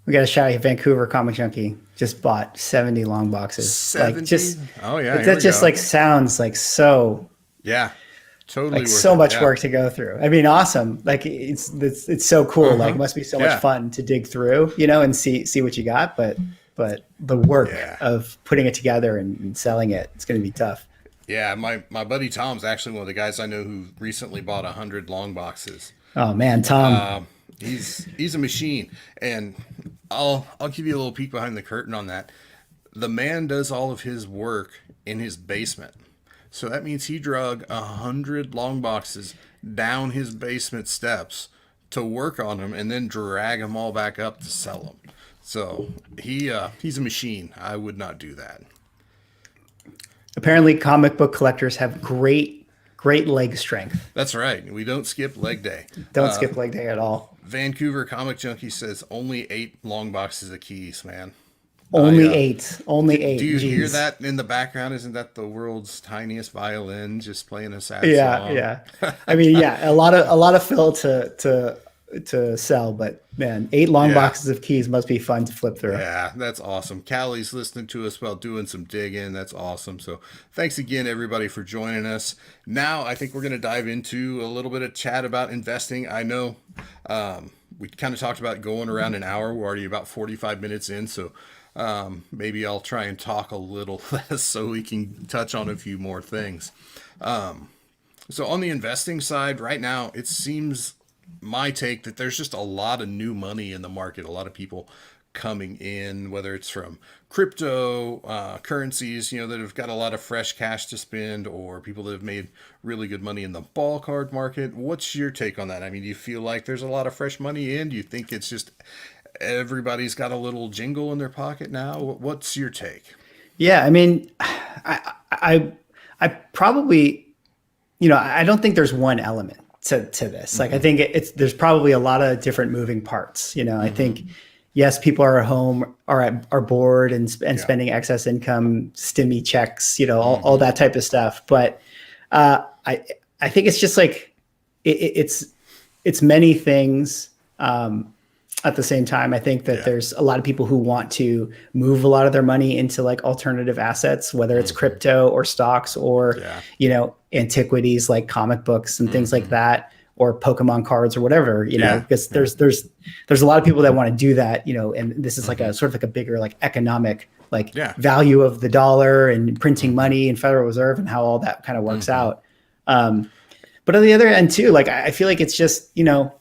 We got a shout out. Vancouver Comic Junkie just bought 70 long boxes. 70? Oh yeah. That just sounds like so. Yeah. Totally. Like so much work to go through. I mean, awesome. Like it's so cool. Like it must be so much fun to dig through, and see what you got. But the work of putting it together and selling it, it's going to be tough. Yeah. My buddy Tom's actually one of the guys I know who recently bought 100 long boxes. Oh man, Tom. He's a machine, and I'll give you a little peek behind the curtain on that. The man does all of his work in his basement. So that means he drug 100 long boxes down his basement steps to work on them and then drag them all back up to sell them. So he's a machine. I would not do that. Apparently comic book collectors have great leg strength. That's right. We don't skip leg day. Don't skip leg day at all. Vancouver Comic Junkie says only 8 long boxes of keys, man. Only 8. Only 8. Do you hear that in the background? Isn't that the world's tiniest violin just playing a sad song? Yeah. I mean, a lot of fill to sell, but man, 8 long boxes of keys must be fun to flip through. Yeah, that's awesome. Callie's listening to us while doing some digging. That's awesome. So thanks again, everybody, for joining us. Now, I think we're going to dive into a little bit of chat about investing. I know we kind of talked about going around an hour. We're already about 45 minutes in, so maybe I'll try and talk a little less so we can touch on a few more things. So on the investing side right now, it seems my take that there's just a lot of new money in the market. A lot of people coming in, whether it's from crypto currencies, that have got a lot of fresh cash to spend, or people that have made really good money in the ball card market. What's your take on that? I mean, do you feel like there's a lot of fresh money in? Do you think it's just everybody's got a little jingle in their pocket now? What's your take? Yeah, I mean, I probably, I don't think there's one element to this. Like, I think there's probably a lot of different moving parts. I think, yes, people are at home, are bored and spending excess income, stimmy checks, all that type of stuff. But I think it's just like it's many things at the same time. I think that there's a lot of people who want to move a lot of their money into like alternative assets, whether it's crypto or stocks or, you know, antiquities like comic books and things like that, or Pokemon cards or whatever, you know, because there's a lot of people that want to do that, you know, and this is like a sort of like a bigger like economic like value of the dollar and printing money and Federal Reserve and how all that kind of works out. But on the other end too, like I feel like it's just, you know,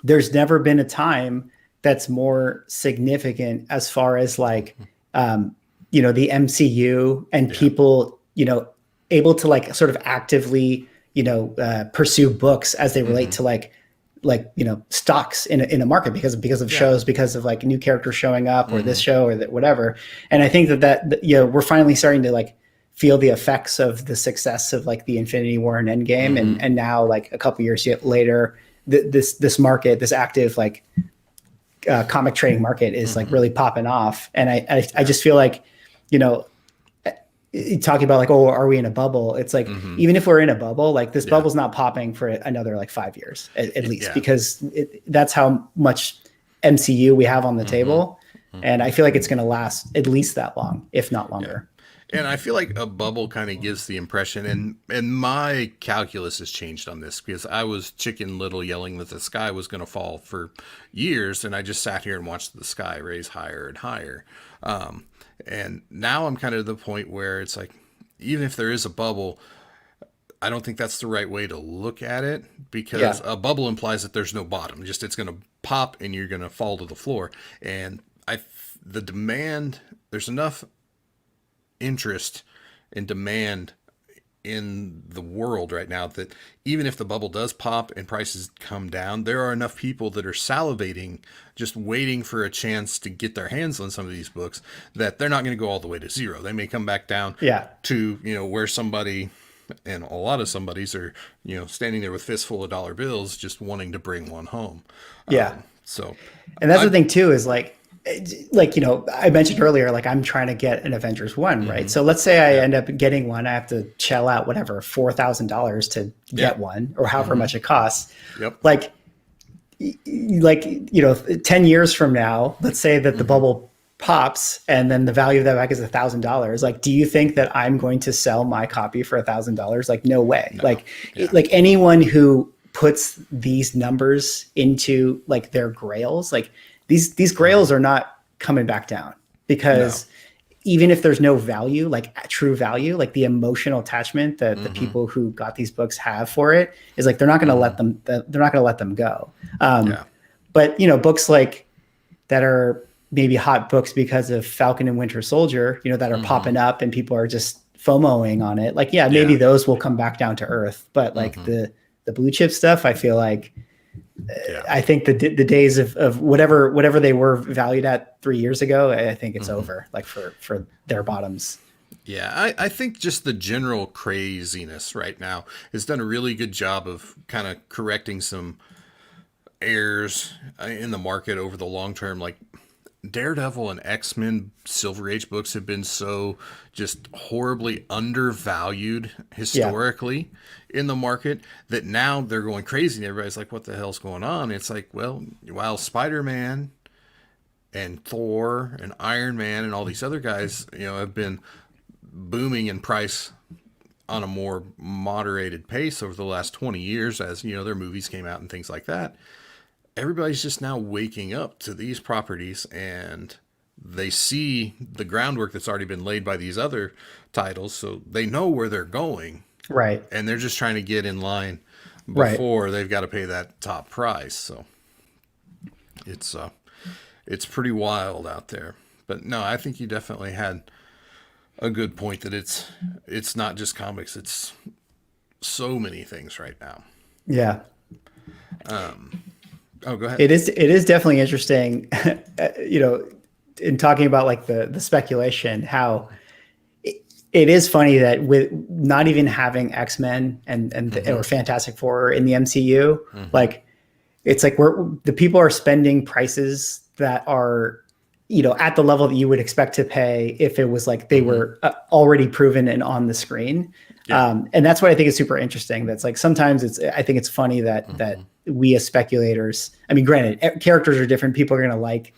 there's never been a time that's more significant as far as like, you know, the MCU and people, you know, able to like sort of actively, you know, pursue books as they relate to like, you know, stocks in a market because of shows, because of like new characters showing up or this show or that whatever. And I think that, you know, we're finally starting to like feel the effects of the success of like the Infinity War and Endgame. And now like a couple years later, this market, this active like comic trading market is like really popping off. And I just feel like, you know, talking about like, oh, are we in a bubble? It's like, even if we're in a bubble, like this bubble's not popping for another like 5 years at least, because that's how much MCU we have on the table. And I feel like it's going to last at least that long, if not longer. And I feel like a bubble kind of gives the impression, and my calculus has changed on this because I was Chicken Little yelling that the sky was going to fall for years, and I just sat here and watched the sky raise higher and higher. And now I'm kind of at the point where it's like, even if there is a bubble, I don't think that's the right way to look at it, because a bubble implies that there's no bottom. Just it's going to pop and you're going to fall to the floor. And the demand, there's enough interest and demand in the world right now that even if the bubble does pop and prices come down, there are enough people that are salivating, just waiting for a chance to get their hands on some of these books, that they're not going to go all the way to zero. They may come back down to, you know, where somebody, and a lot of somebody's are, you know, standing there with fistful of dollar bills, just wanting to bring one home. So, and that's the thing too, is like, you know, I mentioned earlier, like I'm trying to get an Avengers Run, right? So let's say I end up getting one, I have to shell out whatever, $4,000 to get one, or however much it costs. Like, you know, 10 years from now, let's say that the bubble pops and then the value of that back is $1,000. Like, do you think that I'm going to sell my copy for $1,000? Like, no way. No. Like anyone who puts these numbers into like their grails, like these grails are not coming back down, because even if there's no value, like true value, like the emotional attachment that the people who got these books have for it is like, they're not going to let them, they're not going to let them go. But, you know, books like that are maybe hot books because of Falcon and Winter Soldier, you know, that are popping up and people are just FOMOing on it. Like, maybe those will come back down to earth, but like the blue chip stuff, I feel like, I think the days of whatever they were valued at 3 years ago, I think it's over, like for their bottoms. Yeah, I think just the general craziness right now has done a really good job of kind of correcting some errors in the market over the long term. Like Daredevil and X-Men Silver Age books have been so just horribly undervalued historically in the market that now they're going crazy and everybody's like, what the hell's going on? It's like, well, while Spider-Man and Thor and Iron Man and all these other guys, you know, have been booming in price on a more moderated pace over the last 20 years as, you know, their movies came out and things like that. Everybody's just now waking up to these properties, and they see the groundwork that's already been laid by these other titles, so they know where they're going. Right. And they're just trying to get in line before they've got to pay that top price. So it's pretty wild out there. But no, I think you definitely had a good point that it's not just comics, it's so many things right now. Yeah. Oh, go ahead. It is definitely interesting, you know, in talking about like the speculation, how it is funny that with not even having X-Men and or Fantastic Four in the MCU, like it's like the people are spending prices that are, you know, at the level that you would expect to pay if it was like they were already proven and on the screen. Yeah. And that's what I think is super interesting. That's like sometimes I think it's funny that we as speculators, I mean, granted, characters are different. People are going to like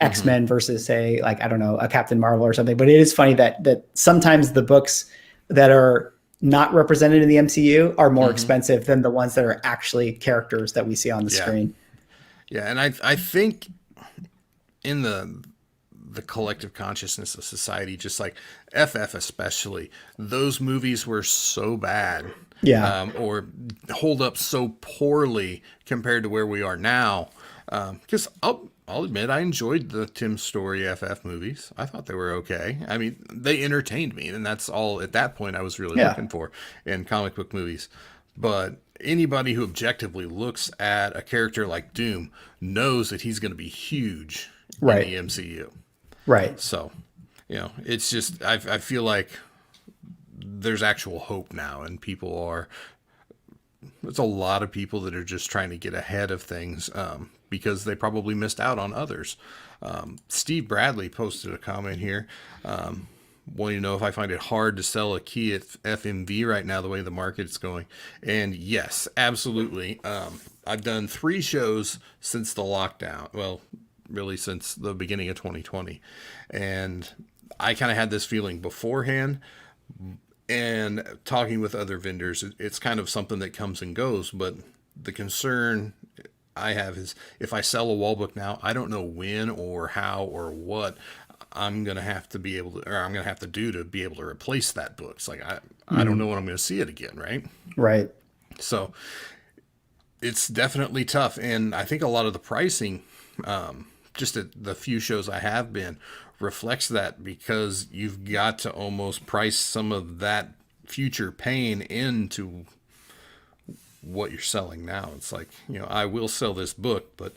X-Men versus say, like, I don't know, a Captain Marvel or something. But it is funny that sometimes the books that are not represented in the MCU are more expensive than the ones that are actually characters that we see on the screen. Yeah, and I think in the collective consciousness of society, just like FF especially, those movies were so bad, or hold up so poorly compared to where we are now. Because I'll admit, I enjoyed the Tim Story FF movies. I thought they were okay. I mean, they entertained me, and that's all at that point I was really looking for in comic book movies. But anybody who objectively looks at a character like Doom knows that he's going to be huge in the MCU. Right. So, it's just, I feel like there's actual hope now, and there's a lot of people that are just trying to get ahead of things because they probably missed out on others. Steve Bradley posted a comment here. Wanting to know if I find it hard to sell a key at FMV right now, the way the market's going. And yes, absolutely. I've done 3 shows since the lockdown. Well, really since the beginning of 2020. And I kind of had this feeling beforehand, and talking with other vendors, it's kind of something that comes and goes. But the concern I have is if I sell a wall book now, I don't know when or how or what I'm going to have to be able to, or I'm going to have to do to be able to replace that book. It's like, I don't know when I'm going to see it again. Right. Right. So it's definitely tough. And I think a lot of the pricing, just at the few shows I have been, reflects that, because you've got to almost price some of that future pain into what you're selling now. It's like, I will sell this book, but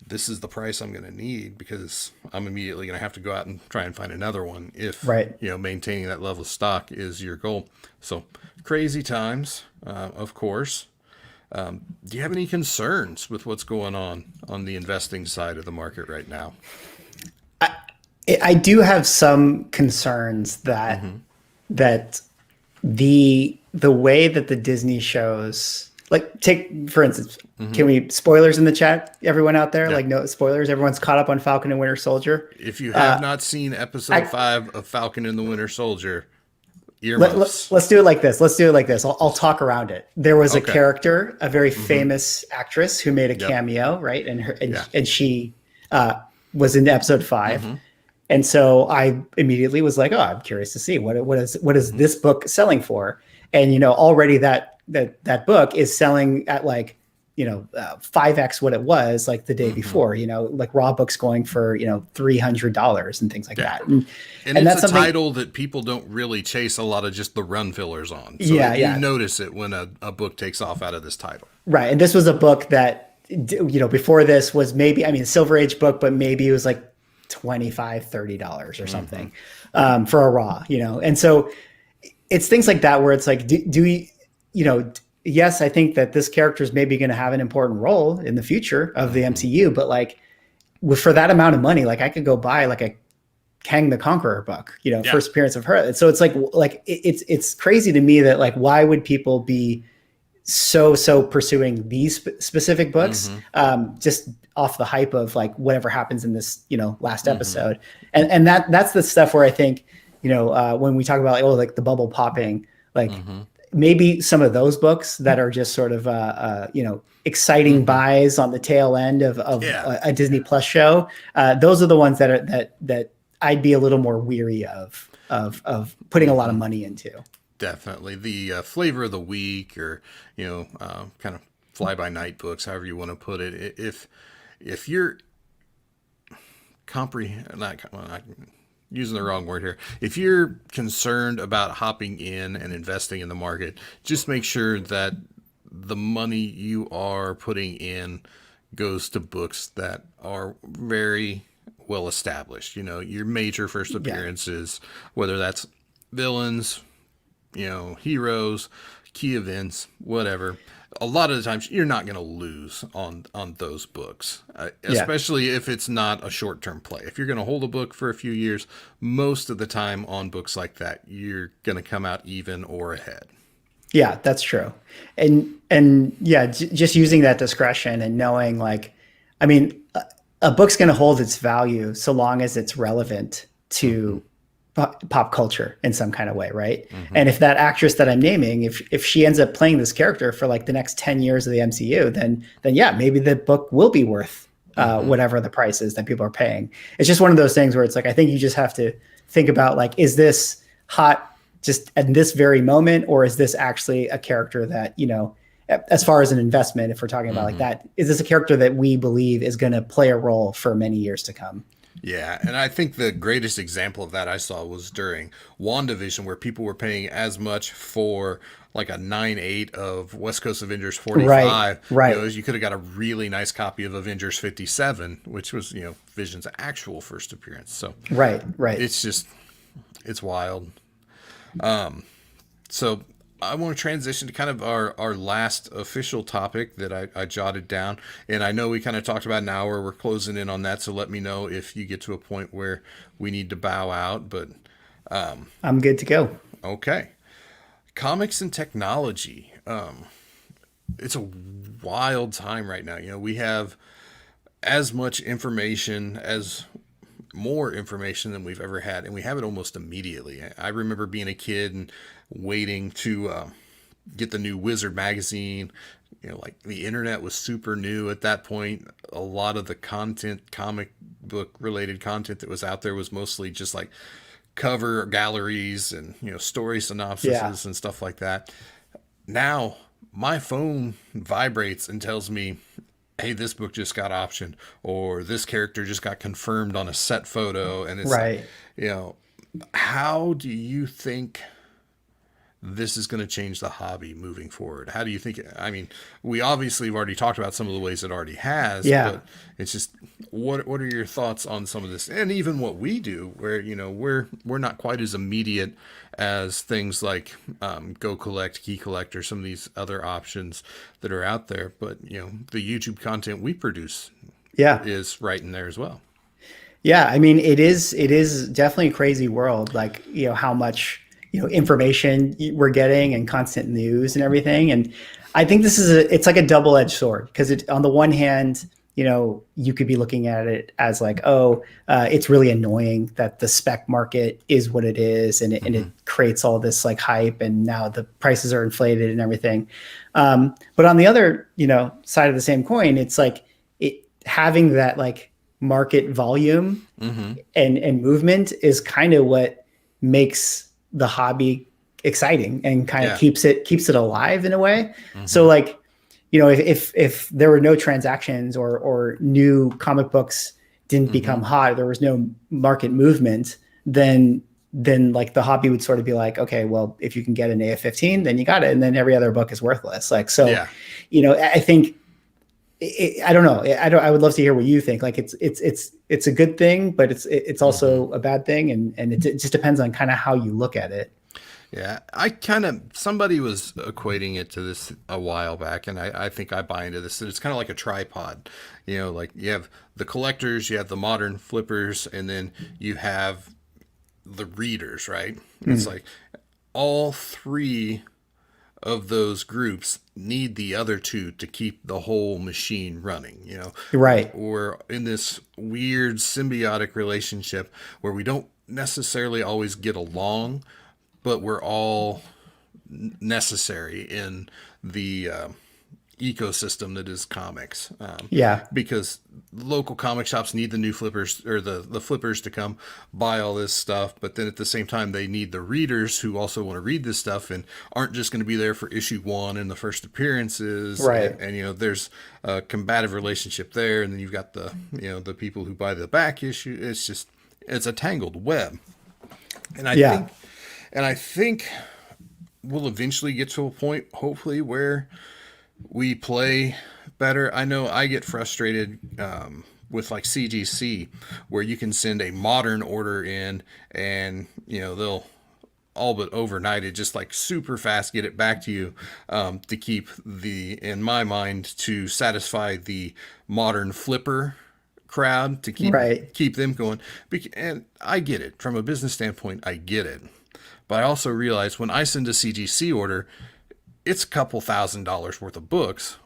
this is the price I'm going to need, because I'm immediately going to have to go out and try and find another one if, maintaining that level of stock is your goal. So crazy times, of course. Do you have any concerns with what's going on the investing side of the market right now? I do have some concerns that the way that the Disney shows, like, take for instance, can we spoilers in the chat? Everyone out there, like, no spoilers. Everyone's caught up on Falcon and Winter Soldier. If you have not seen episode 5 of Falcon and the Winter Soldier, let's do it like this. I'll talk around it. There was a character, a very famous actress who made a cameo, right? And she was in episode 5. And so I immediately was like, oh, I'm curious to see what is this book selling for? And, already that book is selling at like, 5x what it was like the day before, like raw books going for, $300 and things like that. And it's a title that people don't really chase a lot of just the run fillers on. So you notice it when a book takes off out of this title. Right. And this was a book that, before this was maybe, Silver Age book, but maybe it was like $25, $30 or something for a raw, and so it's things like that where it's like, do we, yes, I think that this character is maybe going to have an important role in the future of the MCU, but like for that amount of money, like I could go buy like a Kang the Conqueror book, first appearance of her. And so it's like it's crazy to me that like, why would people be so pursuing these specific books, just off the hype of like whatever happens in this, last episode. And that's the stuff where I think, when we talk about like the bubble popping, like maybe some of those books that are just sort of, exciting buys on the tail end of a Disney Plus show. Those are the ones that I'd be a little more weary of putting a lot of money into. Definitely the flavor of the week, or kind of fly by night books, however you want to put it. If you're using the wrong word here, if you're concerned about hopping in and investing in the market, just make sure that the money you are putting in goes to books that are very well established. Your major first appearances, whether that's villains, heroes, key events, whatever. a lot of the times you're not going to lose on those books, Yeah. especially if it's not a short-term play. If you're going to hold a book for a few years, most of the time on books like that, you're going to come out even or ahead. Yeah, that's true. And yeah, just using that discretion and knowing like, I mean, a book's going to hold its value so long as it's relevant to pop culture in some kind of way, right? And if that actress that I'm naming, if she ends up playing this character for like the next 10 years of the MCU, then yeah, maybe the book will be worth whatever the price is that people are paying. It's just one of those things where it's like, I think you just have to think about like, is this hot just at this very moment, or is this actually a character that, you know, as far as an investment, if we're talking about like that, is this a character that we believe is going to play a role for many years to come? Yeah, and I think the greatest example of that I saw was during WandaVision, where people were paying as much for like a 9/8 of West Coast Avengers 45. Right. You know, you could have got a really nice copy of Avengers 57, which was, you know, Vision's actual first appearance. So Right. it's just, it's wild. So I want to transition to kind of our last official topic that I jotted down. And I know we kind of talked about an hour. We're closing in on that. So let me know if you get to a point where we need to bow out. But I'm good to go. okay. Comics and technology. It's a wild time right now. You know, we have as much information as more information than we've ever had, and we have it almost immediately. I remember being a kid and waiting to get the new Wizard magazine. You know, like the internet was super new at that point. A lot of the content, comic book related content that was out there was mostly just like cover galleries and, you know, story synopsises and stuff like that. Now my phone vibrates and tells me, hey, this book just got optioned, or this character just got confirmed on a set photo. And it's Right. like, you know, how do you think this is going to change the hobby moving forward? How do you think I mean, we obviously have already talked about some of the ways it already has, but it's just, what are your thoughts on some of this? And even what we do, where, you know, we're not quite as immediate as things like Go Collect, Key Collector, some of these other options that are out there. But, you know, the YouTube content we produce is right in there as well. Yeah, I mean, it is definitely a crazy world, like, you know, how much, you know, information we're getting and constant news and everything. And I think this is it's like a double-edged sword, because on the one hand, you know, you could be looking at it as like, oh, it's really annoying that the spec market is what it is, and it creates all this like hype, and now the prices are inflated and everything. But on the other, you know, side of the same coin, it's like having that like market volume and movement is kind of what makes the hobby exciting and kind of keeps it alive in a way. So like, you know, if there were no transactions or new comic books didn't become hot, there was no market movement, then like the hobby would sort of be like, okay, well, if you can get an AF-15, then you got it, and then every other book is worthless. Like, so, you know, I think I don't know. I would love to hear what you think. Like, it's a good thing, but it's also a bad thing, and it just depends on kind of how you look at it. Yeah, somebody was equating it to this a while back, and I think I buy into this. That it's kind of like a tripod. You know, like you have the collectors, you have the modern flippers, and then you have the readers, right? It's like all three of those groups need the other two to keep the whole machine running, you know? Right. We're in this weird symbiotic relationship where we don't necessarily always get along, but we're all necessary in the ecosystem that is comics. Because local comic shops need the new flippers, or the flippers, to come buy all this stuff, but then at the same time they need the readers who also want to read this stuff and aren't just going to be there for issue 1 and the first appearances. Right. And you know, there's a combative relationship there, and then you've got the, you know, the people who buy the back issue. It's a tangled web. And I think we'll eventually get to a point, hopefully, where we play better. I know I get frustrated with like CGC, where you can send a modern order in, and you know, they'll all but overnighted, just like super fast, get it back to you, to keep in my mind, to satisfy the modern flipper crowd, to Right. keep them going. And I get it from a business standpoint. I get it, but I also realize when I send a CGC order, it's a couple $1,000s worth of books.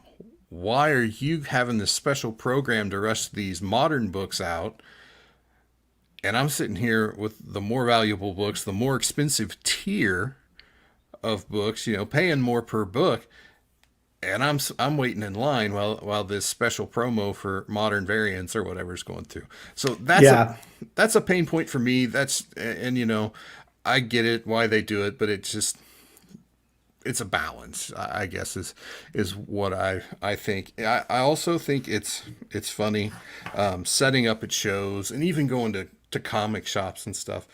Why are you having this special program to rush these modern books out? And I'm sitting here with the more valuable books, the more expensive tier of books, paying more per book, and I'm waiting in line while this special promo for modern variants or whatever's going through. So Yeah. that's a pain point for me. And I get it why they do it, but it's a balance, I guess, is what I think. I also think it's funny, setting up at shows and even going to comic shops and stuff.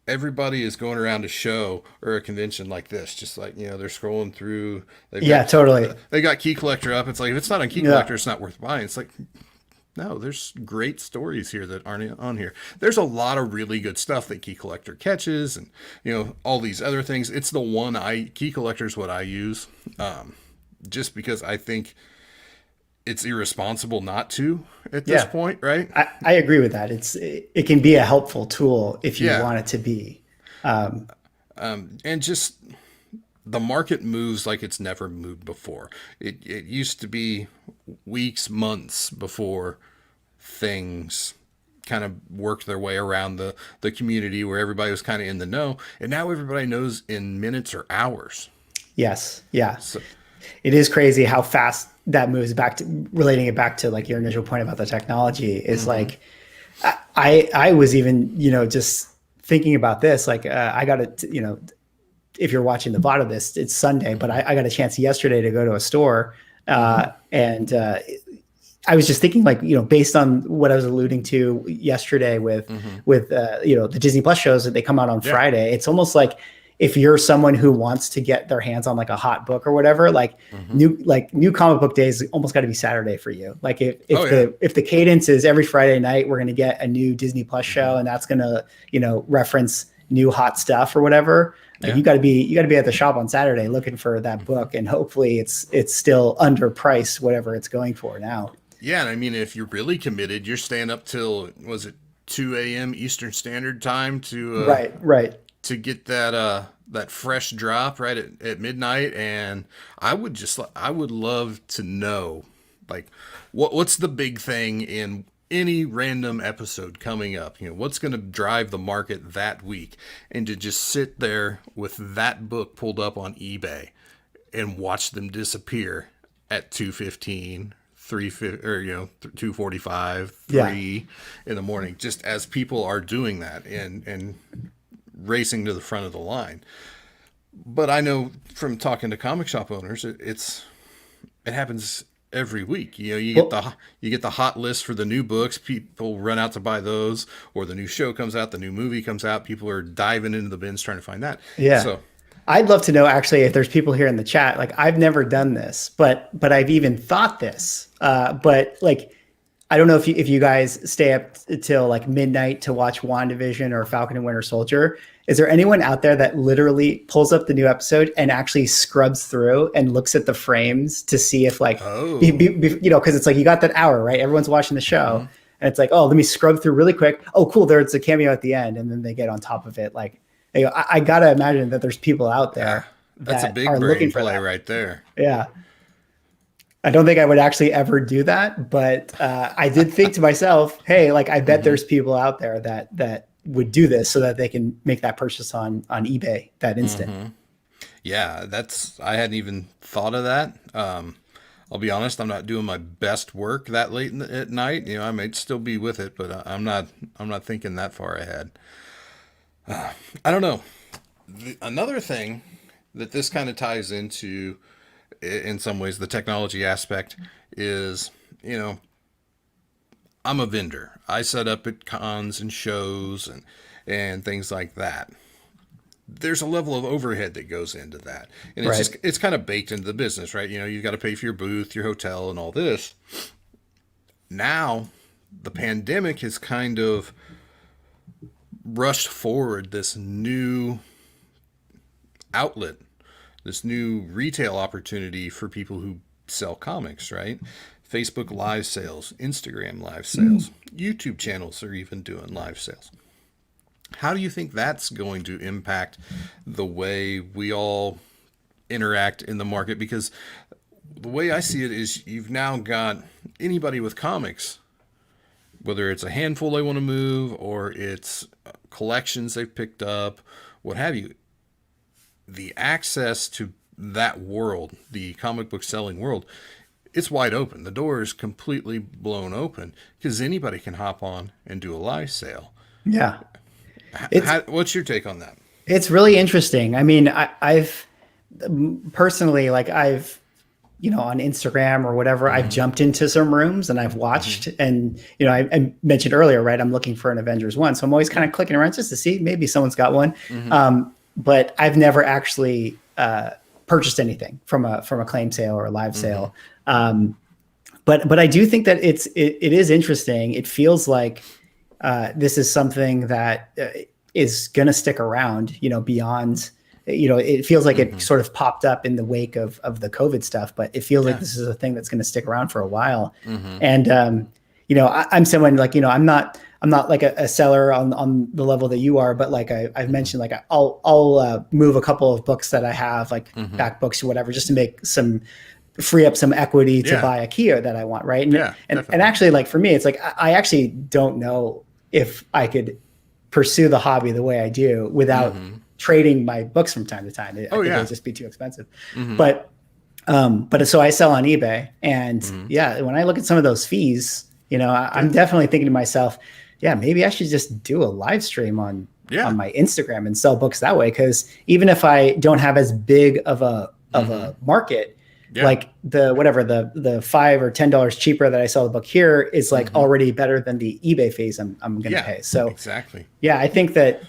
Everybody is going around a show or a convention like this, just like, they're scrolling through. Yeah, totally. They got Key Collector up. It's like, if it's not on Key Yeah. Collector, it's not worth buying. It's like, no, there's great stories here that aren't on here. There's a lot of really good stuff that Key Collector catches, and all these other things. It's the one Key Collector is what I use, just because I think it's irresponsible not to at this Yeah. point, right? I agree with that. It can be a helpful tool if you Yeah, want it to be. and just the market moves like it's never moved before. It used to be weeks, months before things kind of worked their way around the community where everybody was kind of in the know, and now everybody knows in minutes or hours. Yes. Yeah. So It is crazy how fast that moves back to relating it back to like your initial point about the technology is like, I was even, just thinking about this, like, I got to, if you're watching the VOD of this, it's Sunday, but I got a chance yesterday to go to a store, and I was just thinking, like, based on what I was alluding to yesterday with the Disney Plus shows that they come out on yeah, Friday. It's almost like if you're someone who wants to get their hands on like a hot book or whatever, like new comic book days almost got to be Saturday for you. Like oh yeah, if the cadence is every Friday night, we're going to get a new Disney Plus show, and that's going to reference new hot stuff or whatever. Like yeah. you got to be at the shop on Saturday looking for that book, and hopefully it's still underpriced whatever it's going for now. Yeah, and I mean, if you're really committed, you're staying up till, was it 2 a.m. Eastern Standard Time Right. to get that fresh drop right at midnight. And I would love to know, like, what's the big thing in any random episode coming up? What's going to drive the market that week, and to just sit there with that book pulled up on eBay and watch them disappear at 2:15, 3:50, or 2:45, Yeah. 3 in the morning, just as people are doing that and racing to the front of the line. But I know from talking to comic shop owners, it happens every week. Well, You get the hot list for the new books. People run out to buy those, or the new show comes out, the new movie comes out. People are diving into the bins trying to find that. yeah. So I'd love to know actually if there's people here in the chat. Like I've never done this, but I've even thought this. But like I don't know if you guys stay up till like midnight to watch WandaVision or Falcon and Winter Soldier. Is there anyone out there that literally pulls up the new episode and actually scrubs through and looks at the frames to see if like, oh, because it's like you got that hour, right? Everyone's watching the show, and it's like, oh, let me scrub through really quick. Oh, cool, there's a cameo at the end, and then they get on top of it. Like, I gotta imagine that there's people out yeah, there that's a that big are looking brain for play that. right there. Yeah. I don't think I would actually ever do that, but I did think to myself, hey, like I bet there's people out there that would do this so that they can make that purchase on eBay that instant. Yeah, I hadn't even thought of that. I'll be honest, I'm not doing my best work that late at night. I might still be with it, but I'm not thinking that far ahead. I don't know. Another thing that this kind of ties into, in some ways, the technology aspect is, I'm a vendor. I set up at cons and shows and things like that. There's a level of overhead that goes into that, and Right. it's kind of baked into the business, right? You've got to pay for your booth, your hotel, and all this. Now, the pandemic has kind of rushed forward this new outlet, this new retail opportunity for people who sell comics, right? Facebook live sales, Instagram live sales, YouTube channels are even doing live sales. How do you think that's going to impact the way we all interact in the market? Because the way I see it is you've now got anybody with comics, whether it's a handful they want to move or it's collections they've picked up, what have you, the access to that world, the comic book selling world, it's wide open. The door is completely blown open because anybody can hop on and do a live sale. Yeah. It's What's your take on that? it's really interesting. I mean, I've personally, like, I've, on Instagram or whatever, I've jumped into some rooms and I've watched, and I mentioned earlier, right? I'm looking for an Avengers One, so I'm always kind of clicking around just to see maybe someone's got one. But I've never actually purchased anything from a claim sale or a live sale. But I do think that it is interesting. It feels like this is something that is going to stick around, beyond, it feels like it sort of popped up in the wake of the COVID stuff, but it feels like this is a thing that's going to stick around for a while. And, I'm someone like, I'm not like a seller on the level that you are, but like I've mentioned, like I'll move a couple of books that I have, like back books or whatever, just to free up some equity to buy a key that I want. Right. And actually, like, for me, it's like, I actually don't know if I could pursue the hobby the way I do without trading my books from time to time. I think it would just be too expensive. But so I sell on eBay, and when I look at some of those fees, I'm definitely thinking to myself, maybe I should just do a live stream on my Instagram and sell books that way. Cause even if I don't have as big of a market, like the $5 or $10 cheaper that I sell the book here is like already better than the eBay fees I'm going to pay. So exactly. I think that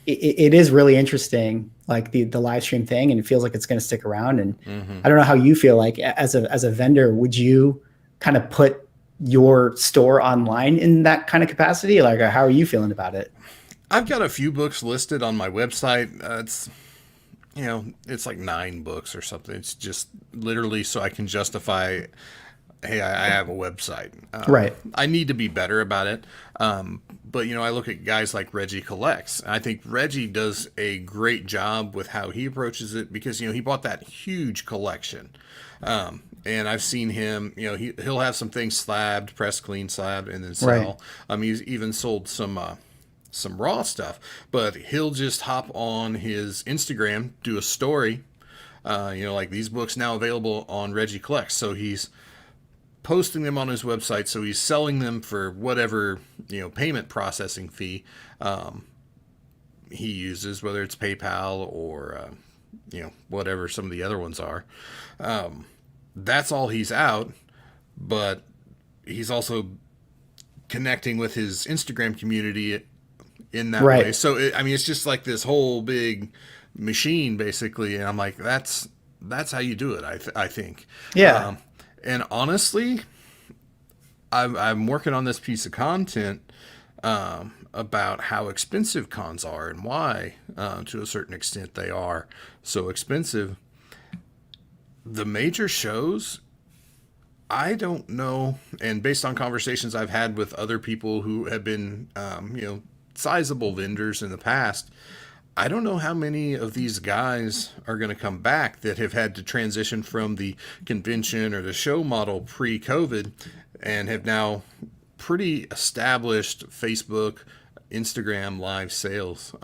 it is really interesting, like the live stream thing, and it feels like it's going to stick around. And I don't know how you feel like as a vendor, would you kind of put your store online in that kind of capacity? Like, how are you feeling about it? I've got a few books listed on my website. It's like 9 books or something. It's just literally so I can justify, hey, I have a website. Right. I need to be better about it. But, I look at guys like Reggie Collects. I think Reggie does a great job with how he approaches it because, he bought that huge collection. And I've seen him, he'll have some things slabbed, pressed clean, slabbed, and then sell. Right. He's even sold some raw stuff, but he'll just hop on his Instagram, do a story, like these books now available on Reggie Collects. So he's posting them on his website. So he's selling them for whatever, payment processing fee he uses, whether it's PayPal or, whatever some of the other ones are. That's all he's out, but he's also connecting with his Instagram community in that way. So it's just like this whole big machine basically, and I'm like, that's how you do it. I think. And honestly, I'm working on this piece of content about how expensive cons are and why, to a certain extent, they are so expensive. The major shows, I don't know, and based on conversations I've had with other people who have been, sizable vendors in the past, I don't know how many of these guys are going to come back that have had to transition from the convention or the show model pre-COVID and have now pretty established Facebook, Instagram live sales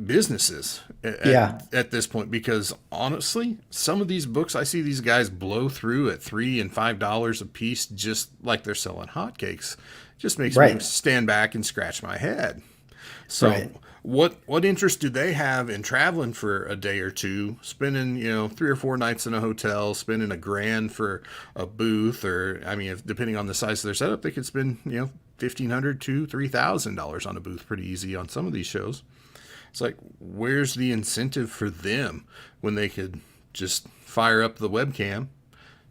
businesses at this point, because honestly, some of these books I see these guys blow through at $3 and $5 a piece, just like they're selling hotcakes. Just makes me stand back and scratch my head. So what interest do they have in traveling for a day or two, spending 3 or 4 nights in a hotel, spending $1,000 for a booth, or depending on the size of their setup, they could spend $1,500 to $3,000 on a booth pretty easy on some of these shows. It's like, where's the incentive for them when they could just fire up the webcam,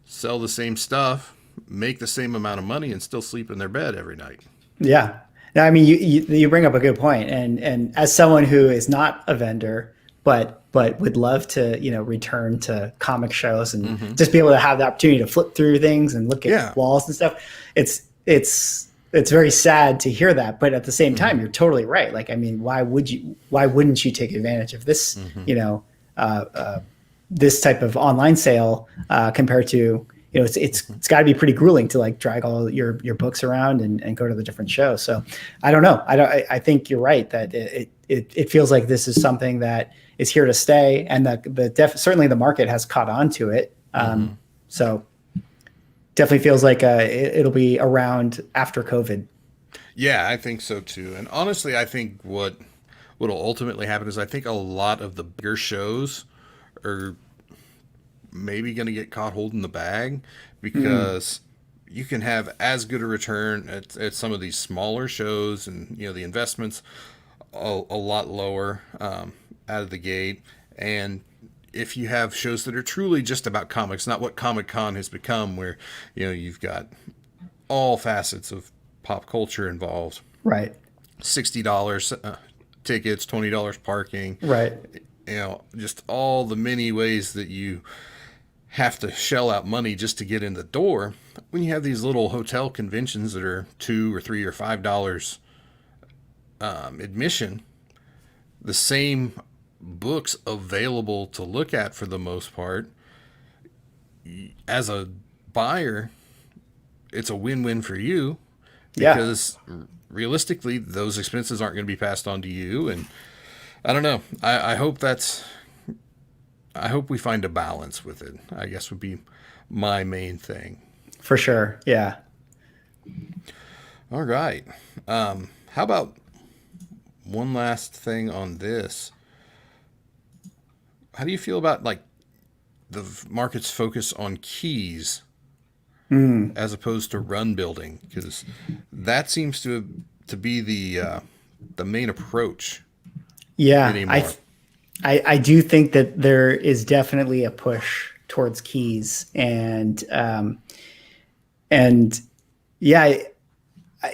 sell the same stuff, make the same amount of money, and still sleep in their bed every night? Yeah. No, you bring up a good point. And as someone who is not a vendor, but would love to, return to comic shows and just be able to have the opportunity to flip through things and look at walls and stuff. It's very sad to hear that, but at the same time, you're totally right. Like, I mean, why wouldn't you take advantage of this, this type of online sale compared to, it's got to be pretty grueling to like drag all your books around and go to the different shows. So I don't know. I think you're right that it feels like this is something that is here to stay, and certainly the market has caught on to it. So definitely feels like it'll be around after COVID. Yeah, I think so too. And honestly, I think what'll ultimately happen is I think a lot of the bigger shows are maybe going to get caught holding the bag, because you can have as good a return at some of these smaller shows, and the investments a lot lower out of the gate. And if you have shows that are truly just about comics, not what Comic-Con has become, where you've got all facets of pop culture involved, right? $60 tickets, $20 parking, right? Just all the many ways that you have to shell out money just to get in the door. When you have these little hotel conventions that are $2 or $3 or $5 admission, the same books available to look at for the most part, as a buyer, it's a win-win for you, because realistically those expenses aren't going to be passed on to you. And I don't know, I hope we find a balance with it, I guess would be my main thing. For sure. Yeah. All right. How about one last thing on this? How do you feel about like the market's focus on keys as opposed to run building? Because that seems to be the main approach. Yeah, anymore. I do think that there is definitely a push towards keys, and yeah,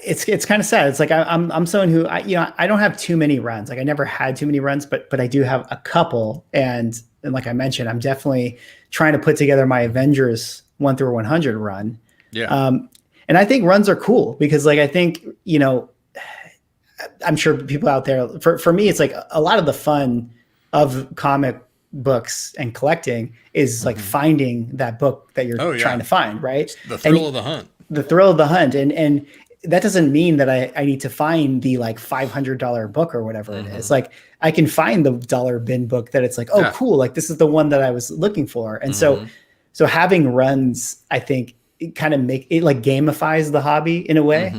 it's kind of sad. It's like I'm someone who I don't have too many runs. Like I never had too many runs, but I do have a couple, and like I mentioned, I'm definitely trying to put together my Avengers 1 through 100 run. Yeah. And I think runs are cool because like I think I'm sure people out there, for me, it's like a lot of the fun of comic books and collecting is like finding that book that you're trying to find, right? It's the thrill of the hunt. The thrill of the hunt. And that doesn't mean that I need to find the like $500 book or whatever it is. Like I can find the dollar bin book that it's like, oh, cool. Like this is the one that I was looking for. And so having runs, I think it kind of like gamifies the hobby in a way.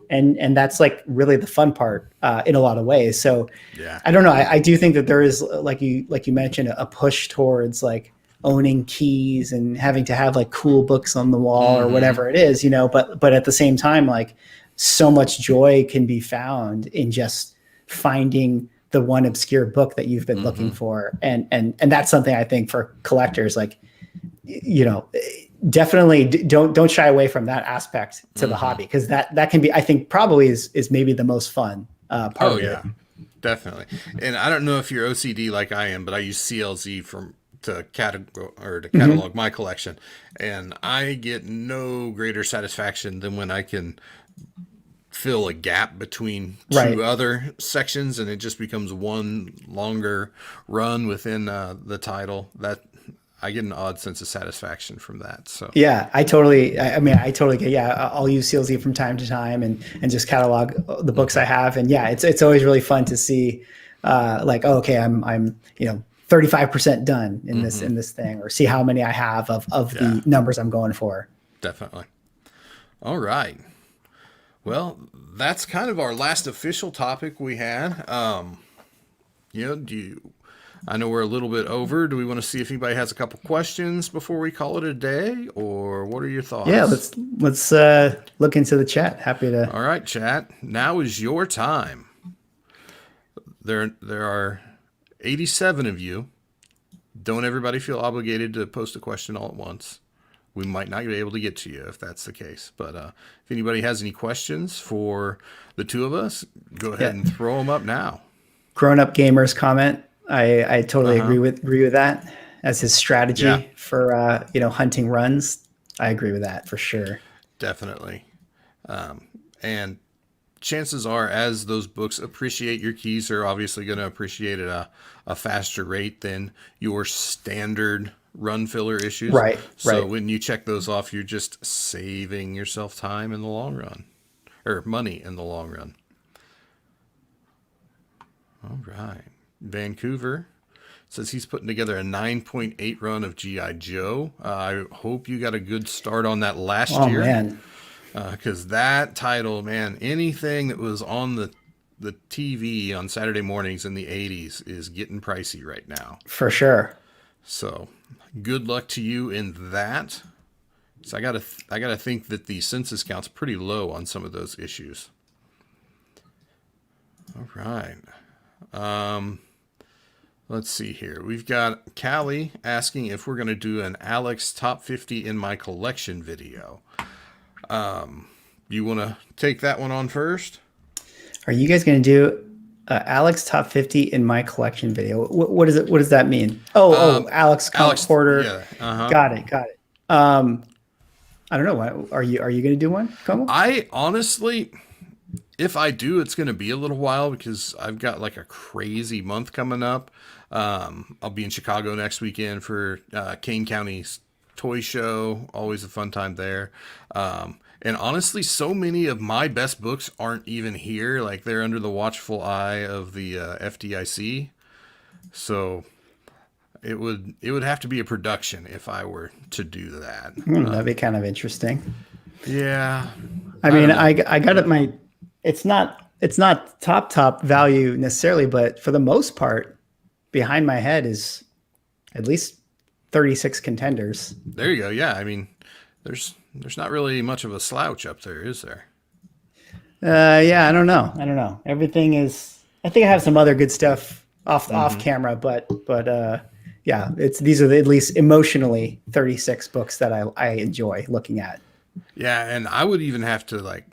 And that's like really the fun part in a lot of ways. So I don't know. I do think that there is, like you mentioned, a push towards like owning keys and having to have like cool books on the wall or whatever it is, but at the same time, like so much joy can be found in just finding the one obscure book that you've been looking for. And that's something I think for collectors, like, definitely don't shy away from that aspect to the hobby. Cause that can be, I think probably is maybe the most fun part of it. Definitely. And I don't know if you're OCD like I am, but I use CLZ to catalog my collection, and I get no greater satisfaction than when I can fill a gap between two other sections, and it just becomes one longer run within the title. That I get an odd sense of satisfaction from that. So yeah, I totally get. Yeah, I'll use CLZ from time to time and just catalog the books I have, and yeah, it's always really fun to see, like, oh, okay, I'm 35% done in this thing, or see how many I have of the numbers I'm going for. Definitely. All right. Well, that's kind of our last official topic we had. I know we're a little bit over. Do we want to see if anybody has a couple questions before we call it a day, or what are your thoughts? Yeah, let's look into the chat. Happy to. All right, chat. Now is your time. There are 87 of you. Don't everybody feel obligated to post a question all at once. We might not be able to get to you if that's the case. But if anybody has any questions for the two of us, go ahead and throw them up now. Grown Up Gamers comment. I totally Uh-huh. agree with that as his Yeah, strategy for hunting runs. I agree with that for sure. definitely. And chances are, as those books appreciate, your keys are obviously going to appreciate at a faster rate than your standard run filler issues. Right, So right. when you check those off, you're just saving yourself time in the long run, or money in the long run. All right. Vancouver says he's putting together a 9.8 run of G.I. Joe. I hope you got a good start on that last Oh year. man, Because that title, man, anything that was on the TV on Saturday mornings in the 80s is getting pricey right now. for sure. So good luck to you in that. So I gotta think that the census count's pretty low on some of those issues. All right. Let's see here. We've got Callie asking if we're going to do an Alex top 50 in my collection video. You want to take that one on first? Are you guys going to do Alex top 50 in my collection video? What is it? What does that mean? Alex comic Alex, hoarder. yeah, uh-huh. Got it. Got it. I don't know. Are you going to do one, Como? I honestly, if I do, it's going to be a little while because I've got like a crazy month coming up. I'll be in Chicago next weekend for Kane County's toy show. Always a fun time there. And honestly, so many of my best books aren't even here. Like they're under the watchful eye of the FDIC. So it would have to be a production if I were to do that. That'd be kind of interesting. Yeah, I I mean, don't know. I got it. It's not top value necessarily, but for the most part, behind my head is at least 36 contenders. There you go. Yeah, I mean, there's not really much of a slouch up there, is there? Yeah, I don't know. I don't know. Everything is. I think I have some other good stuff off Mm-hmm. camera, but yeah, these are at least emotionally 36 books that I enjoy looking at. Yeah, and I would even have to like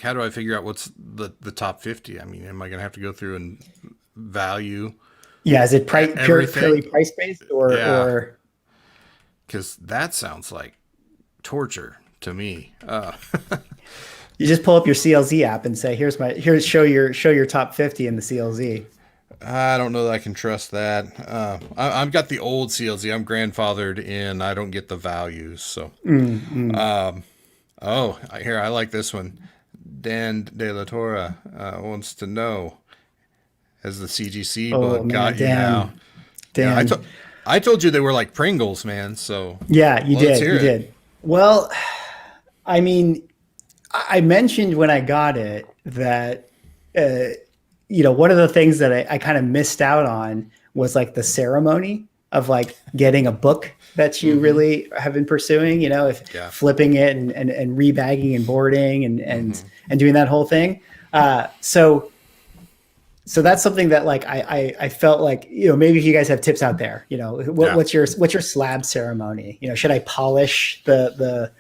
how do I figure out what's the top 50? I mean, am I gonna have to go through and value Yeah, is it everything? purely price based Yeah, or because that sounds like torture to me. you just pull up your CLZ app and say, here's show your top 50 in the CLZ. I don't know that I can trust that. I've got the old CLZ. I'm grandfathered in. I don't get the values. So, oh, here I like this one. Dan De La Torre wants to know: has the CGC Oh bug man, got you now? Yeah, Dan. I told you they were like Pringles, man. So Yeah, let's hear you it. did. Well, I mean, I mentioned when I got it that one of the things that I kind of missed out on was like the ceremony of like getting a book that you Mm-hmm. really have been pursuing, if Yeah. flipping it and rebagging and boarding Mm-hmm. and doing that whole thing. So that's something that like I felt like, maybe if you guys have tips out there, Yeah. what's your slab ceremony? Should I polish the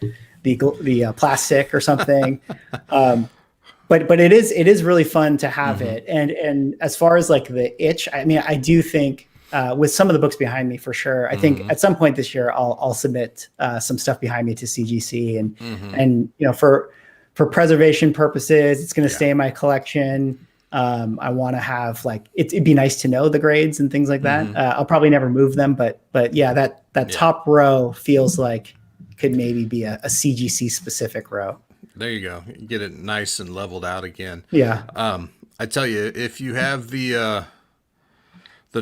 plastic or something? But it is really fun to have Mm-hmm. it. And as far as like the itch, I mean, I do think with some of the books behind me for sure. I think Mm-hmm. at some point this year I'll submit some stuff behind me to CGC Mm-hmm. and for preservation purposes, it's going to Yeah. stay in my collection. I want to have like it'd be nice to know the grades and things like that. Mm-hmm. I'll probably never move them, but yeah, that Yeah. top row feels like could maybe be a CGC specific row. There you go. Get it nice and leveled out again. Yeah. I tell you, if you have the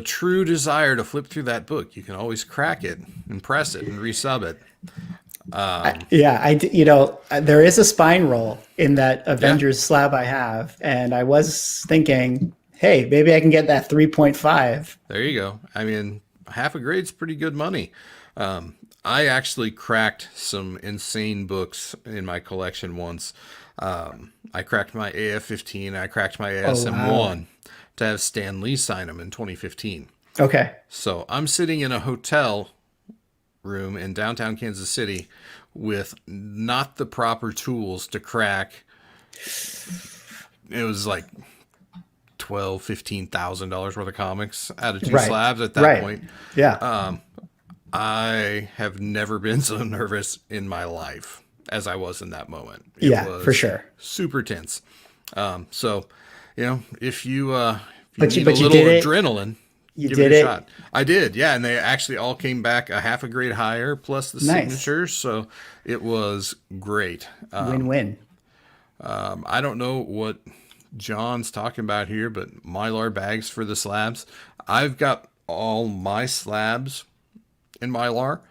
true desire to flip through that book, you can always crack it and press it and resub it. There is a spine roll in that Yeah, Avengers slab I have, and I was thinking, hey, maybe I can get that 3.5. there you go. I mean, half a grade's pretty good money. I actually cracked some insane books in my collection once. I cracked my AF-15. I cracked my Oh wow. ASM-1 to have Stan Lee sign them in 2015. Okay. So I'm sitting in a hotel room in downtown Kansas City with not the proper tools to crack. It was like $15,000 worth of comics out of two Right. slabs at that Right. point. Yeah. I have never been so nervous in my life as I was in that moment. It Yeah, for was sure. super tense. So, if you But you need a little did it. adrenaline, You give it did a it. shot. I did, yeah, and they actually all came back a half a grade higher plus the Nice. signatures, so it was great. Win-win. I don't know what John's talking about here, but Mylar bags for the slabs. I've got all my slabs in Mylar.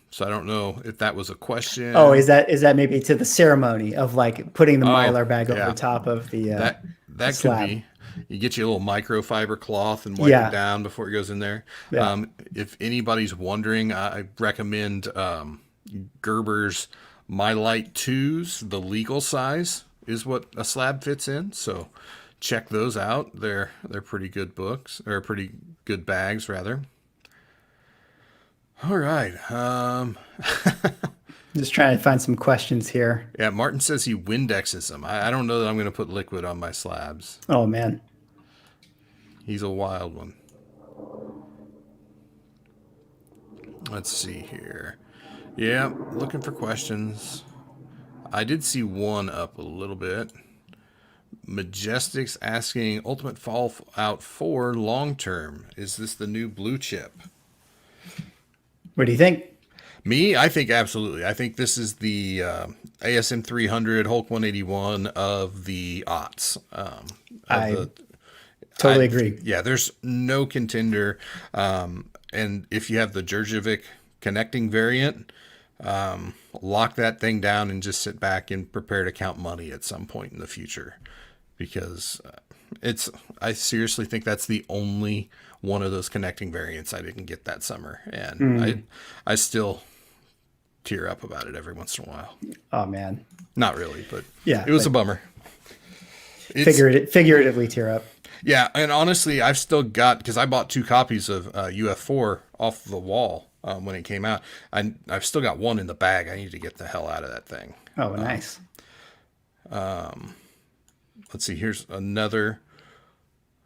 So I don't know if that was a question. Oh, is that maybe to the ceremony of like putting the Oh, Mylar bag over yeah. top of the That could slab? be. You get you a little microfiber cloth and wipe it Yeah. down before it goes in there. Yeah. If anybody's wondering, I recommend Gerber's My Light 2s. The legal size is what a slab fits in. So check those out. They're pretty good books, or pretty good bags rather. All right. Just trying to find some questions here. Yeah, Martin says he Windexes them. I don't know that I'm going to put liquid on my slabs. Oh man. He's a wild one. Let's see here. Yeah, looking for questions. I did see one up a little bit. Majestic's asking Ultimate Fallout 4 long term. Is this the new blue chip? What do you think? Me, I think absolutely. I think this is the ASM 300 Hulk 181 of the aughts. Totally agree. Yeah, there's no contender. And if you have the Jurjevic connecting variant, lock that thing down and just sit back and prepare to count money at some point in the future. Because I seriously think that's the only one of those connecting variants I didn't get that summer. And I still tear up about it every once in a while. Oh man. Not really, but Yeah, it was a bummer. Figuratively tear up. Yeah, and honestly, I've still got, because I bought 2 copies of UF4 off the wall when it came out. I've still got one in the bag. I need to get the hell out of that thing. Oh, nice. Let's see, here's another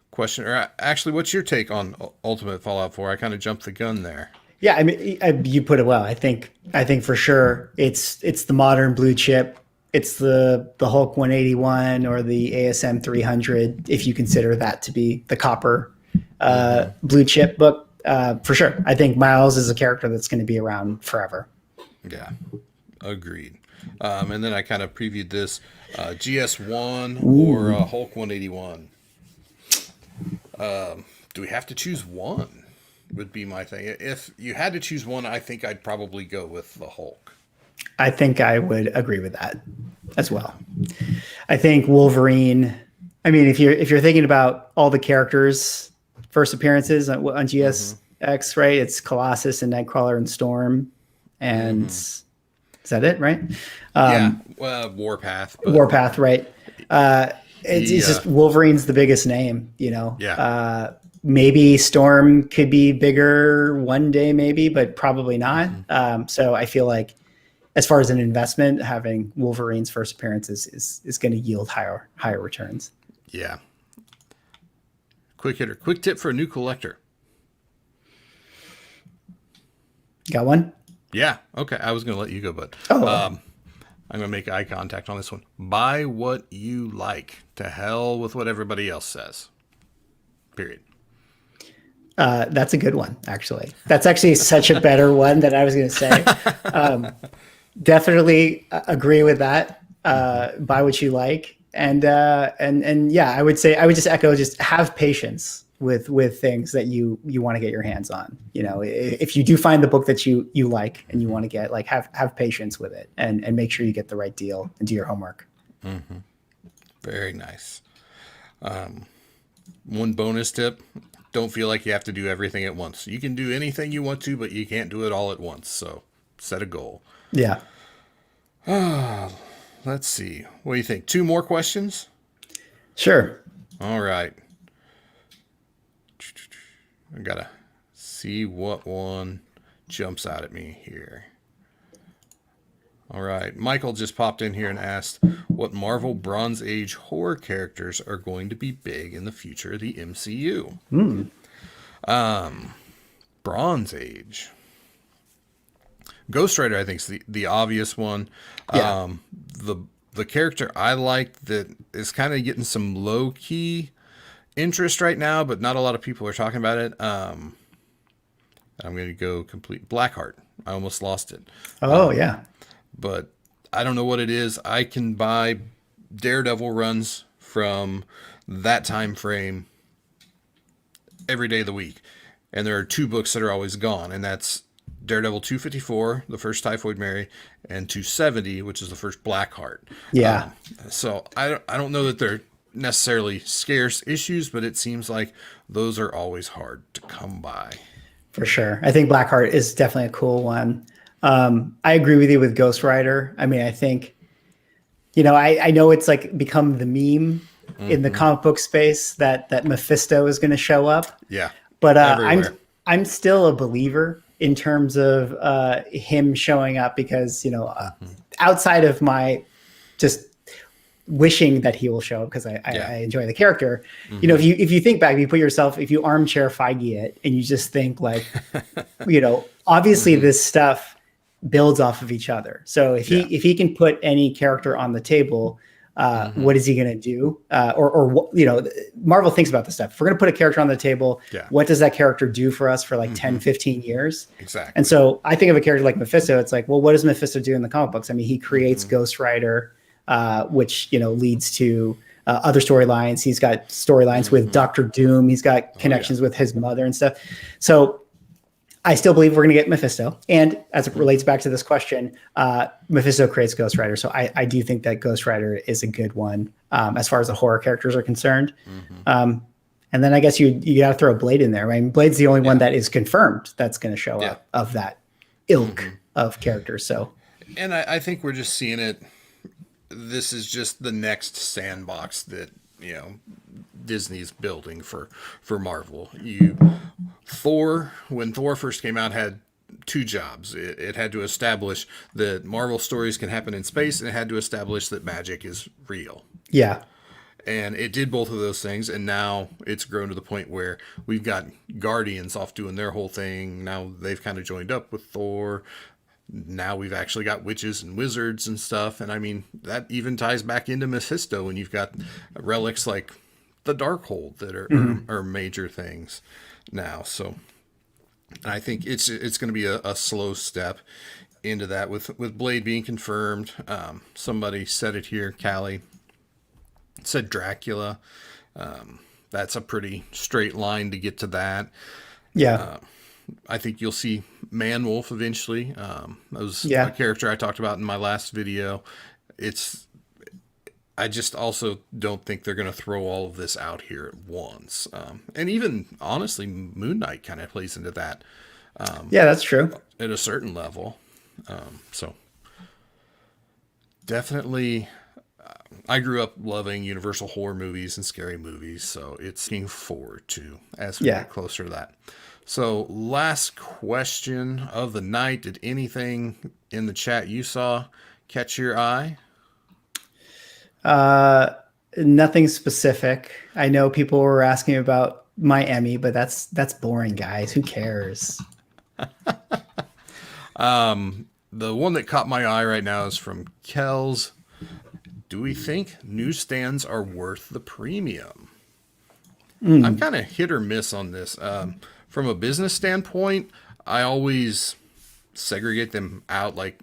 question. Or actually, what's your take on Ultimate Fallout 4? I kind of jumped the gun there. Yeah, I mean, you put it well. I think for sure it's the modern blue chip. It's the Hulk 181 or the ASM 300, if you consider that to be the copper blue chip book. For sure. I think Miles is a character that's going to be around forever. Yeah, agreed. And then I kind of previewed this GS1 or Hulk 181. Do we have to choose one? Would be my thing. If you had to choose one, I think I'd probably go with the Hulk. I think I would agree with that as well. I think Wolverine. I mean, if you're thinking about all the characters' first appearances on GSX, right? It's Colossus and Nightcrawler and Storm, and is that it, right? Warpath. Warpath, right? It's just Wolverine's the biggest name, you know. Yeah. Maybe Storm could be bigger one day, maybe, but probably not. So I feel like, as far as an investment, having Wolverine's first appearance is going to yield higher returns. Yeah. Quick hitter. Quick tip for a new collector. Got one? Yeah. Okay. I was going to let you go, but I'm going to make eye contact on this one. Buy what you like. To hell with what everybody else says. Period. That's a good one, actually. That's actually such a better one than I was going to say. Definitely agree with that. Buy what you like. And yeah, I would just echo, just have patience with things that you want to get your hands on. You know, if you do find the book that you like and you want to get, like, have patience with it and make sure you get the right deal and do your homework. Mm-hmm. Very nice. One bonus tip: don't feel like you have to do everything at once. You can do anything you want to, but you can't do it all at once. So set a goal. Yeah. Let's see. What do you think? 2 more questions? Sure. All right. I gotta see what one jumps out at me here. All right. Michael just popped in here and asked what Marvel Bronze Age horror characters are going to be big in the future of the MCU. Bronze Age. Ghost Rider, I think, is the obvious one. Yeah. The character I like that is kind of getting some low key interest right now, but not a lot of people are talking about it. I'm going to go complete Blackheart. I almost lost it. Oh, yeah. But I don't know what it is. I can buy Daredevil runs from that time frame every day of the week. And there are two books that are always gone, and that's Daredevil 254, the first Typhoid Mary, and 270, which is the first Blackheart. Yeah. So I don't know that they're necessarily scarce issues, but it seems like those are always hard to come by. For sure. I think Blackheart is definitely a cool one. I agree with you with Ghost Rider. I mean, I think, I know it's like become the meme in the comic book space that Mephisto is going to show up. Yeah. But everywhere. I'm still a believer in terms of him showing up because, outside of my just wishing that he will show up because I enjoy the character. If you think back, if you armchair Feige it and you just think like, obviously this stuff builds off of each other. So if he can put any character on the table, what is he going to do? Marvel thinks about this stuff. If we're going to put a character on the table, what does that character do for us for like 10, 15 years? Exactly. And so I think of a character like Mephisto. It's like, well, what does Mephisto do in the comic books? I mean, he creates Ghost Rider, which, leads to other storylines. He's got storylines with Doctor Doom. He's got connections with his mother and stuff. So I still believe we're going to get Mephisto. And as it relates back to this question, Mephisto creates Ghost Rider. So I do think that Ghost Rider is a good one as far as the horror characters are concerned. And then I guess you got to throw Blade in there. Right? I mean, Blade's the only one that is confirmed that's going to show up of that ilk of characters. So, and I think we're just seeing it. This is just the next sandbox that Disney's building for Marvel. When Thor first came out, had two jobs. It had to establish that Marvel stories can happen in space, and it had to establish that magic is real. Yeah. And it did both of those things, and now it's grown to the point where we've got Guardians off doing their whole thing. Now they've kind of joined up with Thor. Now we've actually got witches and wizards and stuff. And I mean, that even ties back into Mephisto when you've got relics like the Darkhold that are major things now. So I think it's going to be a slow step into that with Blade being confirmed. Somebody said it here, Callie said Dracula. That's a pretty straight line to get to that. Yeah. I think you'll see Man-Wolf eventually. That was a character I talked about in my last video. I just also don't think they're going to throw all of this out here at once. And even, honestly, Moon Knight kind of plays into that. That's true. At a certain level. So, definitely, I grew up loving Universal horror movies and scary movies, so it's looking forward to as we get closer to that. So, last question of the night. Did anything in the chat you saw catch your eye? Nothing specific. I know people were asking about my Emmy, but that's boring, guys. Who cares? The one that caught my eye right now is from Kells. Do we think newsstands are worth the premium? I'm kind of hit or miss on this. From a business standpoint, I always segregate them out. Like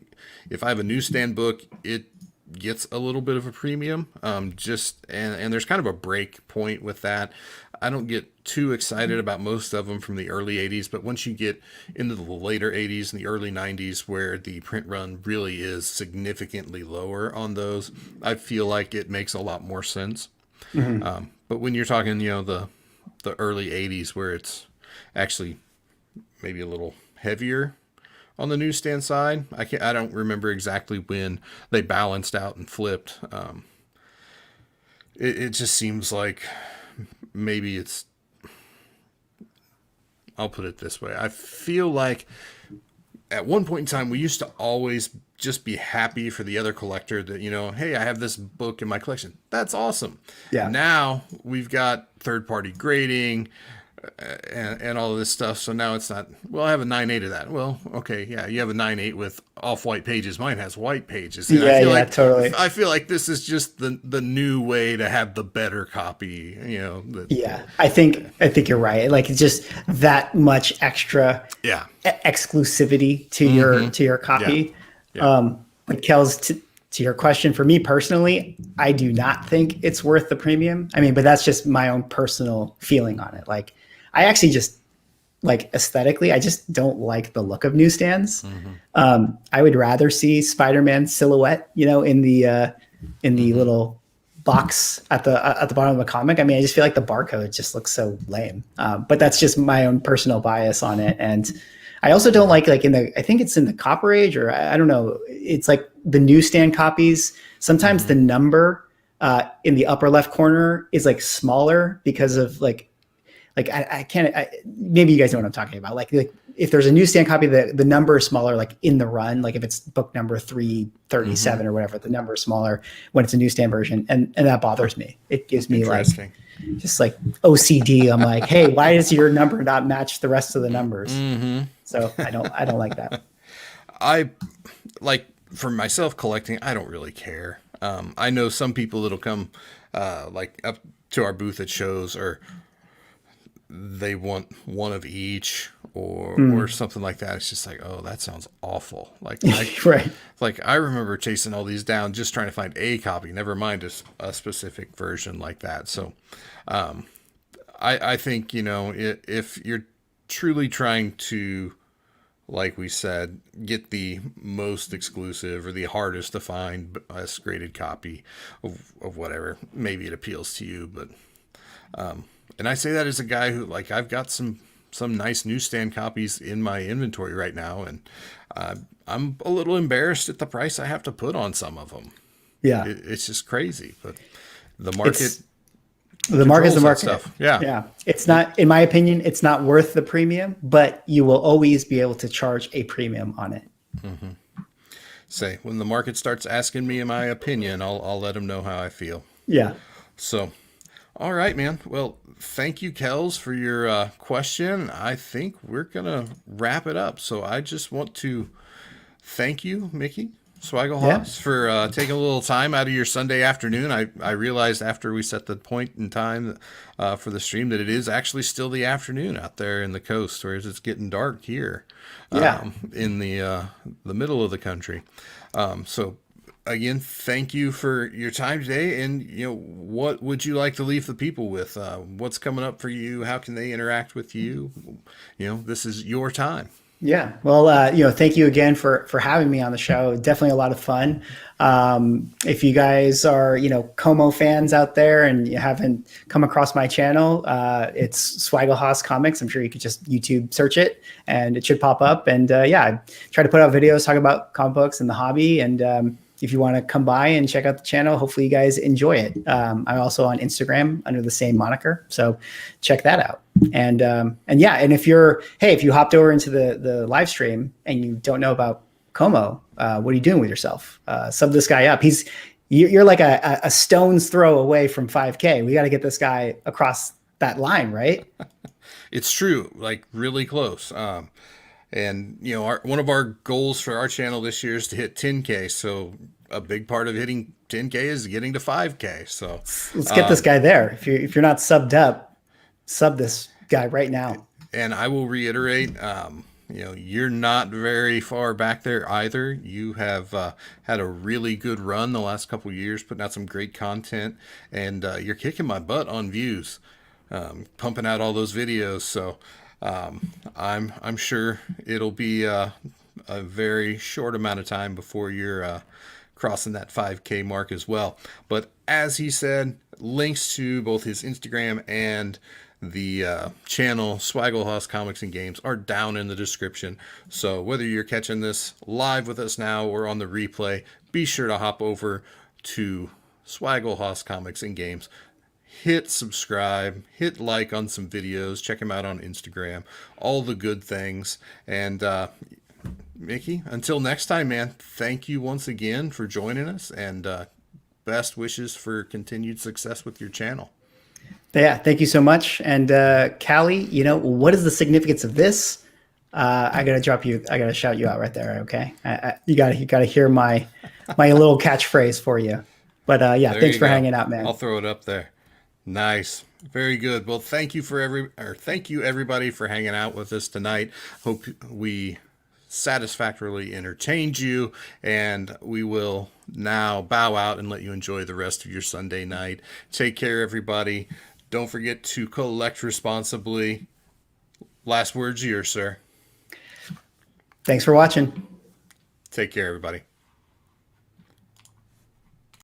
if I have a newsstand book, it gets a little bit of a premium. And there's kind of a break point with that. I don't get too excited about most of them from the early 80s, but once you get into the later 80s and the early 90s where the print run really is significantly lower on those, I feel like it makes a lot more sense. But when you're talking, the early 80s where it's actually maybe a little heavier on the newsstand side, I don't remember exactly when they balanced out and flipped. It just seems like maybe I'll put it this way. I feel like at one point in time, we used to always just be happy for the other collector that, hey, I have this book in my collection. That's awesome. Yeah. Now we've got third-party grading and all of this stuff. So now it's not, well, I have a 9.8 of that. Well, okay, yeah, you have a 9.8 with off-white pages. Mine has white pages. And Totally. I feel like this is just the new way to have the better copy, Yeah, I think you're right. Like, it's just that much extra exclusivity to your copy. Yeah. Like Kel's, to your question, for me personally, I do not think it's worth the premium. I mean, but that's just my own personal feeling on it. Like, I actually just, like, aesthetically, I just don't like the look of newsstands. I would rather see Spider-Man silhouette, in the little box at the bottom of the comic. I mean, I just feel like the barcode just looks so lame. But that's just my own personal bias on it. And I also don't like I think it's in the Copper Age, or I don't know. It's like the newsstand copies. Sometimes the number in the upper left corner is like smaller because of I can't. Maybe you guys know what I'm talking about. Like if there's a newsstand copy, the number is smaller. Like in the run, like if it's book number 337 or whatever, the number is smaller when it's a newsstand version, and that bothers me. It gives me just like OCD. I'm like, hey, why does your number not match the rest of the numbers? So I don't like that. I like, for myself collecting, I don't really care. I know some people that'll come like up to our booth at shows, or they want one of each or something like that. It's just like, oh, that sounds awful. Like, right. Like, I remember chasing all these down just trying to find a copy, never mind a specific version like that. So I think, if you're truly trying to, like we said, get the most exclusive or the hardest to find best graded copy of whatever, maybe it appeals to you. But and I say that as a guy who, like, I've got some nice newsstand copies in my inventory right now, and I'm a little embarrassed at the price I have to put on some of them. Yeah, it's just crazy. But the market. The market's the market. Stuff. Yeah. Yeah. It's not, in my opinion, it's not worth the premium, but you will always be able to charge a premium on it. Say, when the market starts asking me my opinion, I'll let them know how I feel. Yeah. So, all right, man. Well, thank you, Kels, for your question. I think we're going to wrap it up. So I just want to thank you, Mickey Swagglehaus, for taking a little time out of your Sunday afternoon. I realized after we set the point in time for the stream that it is actually still the afternoon out there in the coast, whereas it's getting dark here in the middle of the country. So again, thank you for your time today. And, what would you like to leave the people with? What's coming up for you? How can they interact with you? This is your time. Yeah. Well, thank you again for having me on the show. Definitely a lot of fun. If you guys are, Como fans out there and you haven't come across my channel, it's Swagglehaus Comics. I'm sure you could just YouTube search it and it should pop up. And I try to put out videos, talk about comic books and the hobby. And if you want to come by and check out the channel, hopefully you guys enjoy it. I'm also on Instagram under the same moniker, so check that out. And if you hopped over into the live stream and you don't know about Como, what are you doing with yourself? Sub this guy up. You're like a stone's throw away from 5K. We got to get this guy across that line, right? It's true, like really close. And one of our goals for our channel this year is to hit 10K. So a big part of hitting 10K is getting to 5K. So let's get this guy there. If you're not subbed up, sub this guy right now. And I will reiterate, you're not very far back there either. You have had a really good run the last couple of years, putting out some great content, and you're kicking my butt on views, pumping out all those videos. So I'm sure it'll be a very short amount of time before you're crossing that 5K mark as well. But as he said, links to both his Instagram and the channel Swagglehaus Comics and Games are down in the description. So whether you're catching this live with us now or on the replay, be sure to hop over to Swagglehaus Comics and Games. Hit subscribe, hit like on some videos, check him out on Instagram, all the good things. And Mickey, until next time, man, thank you once again for joining us, and best wishes for continued success with your channel. Yeah, thank you so much. And Callie, what is the significance of this? I gotta shout you out right there. Okay, you gotta hear my little catchphrase for you. But yeah, There thanks you for go. hanging out, man. I'll throw it up there. Nice. Very good. Well, thank you everybody for hanging out with us tonight. Hope we satisfactorily entertained you, and we will now bow out and let you enjoy the rest of your Sunday night. Take care, everybody. Don't forget to collect responsibly. Last words yours, sir. Thanks for watching. Take care, everybody.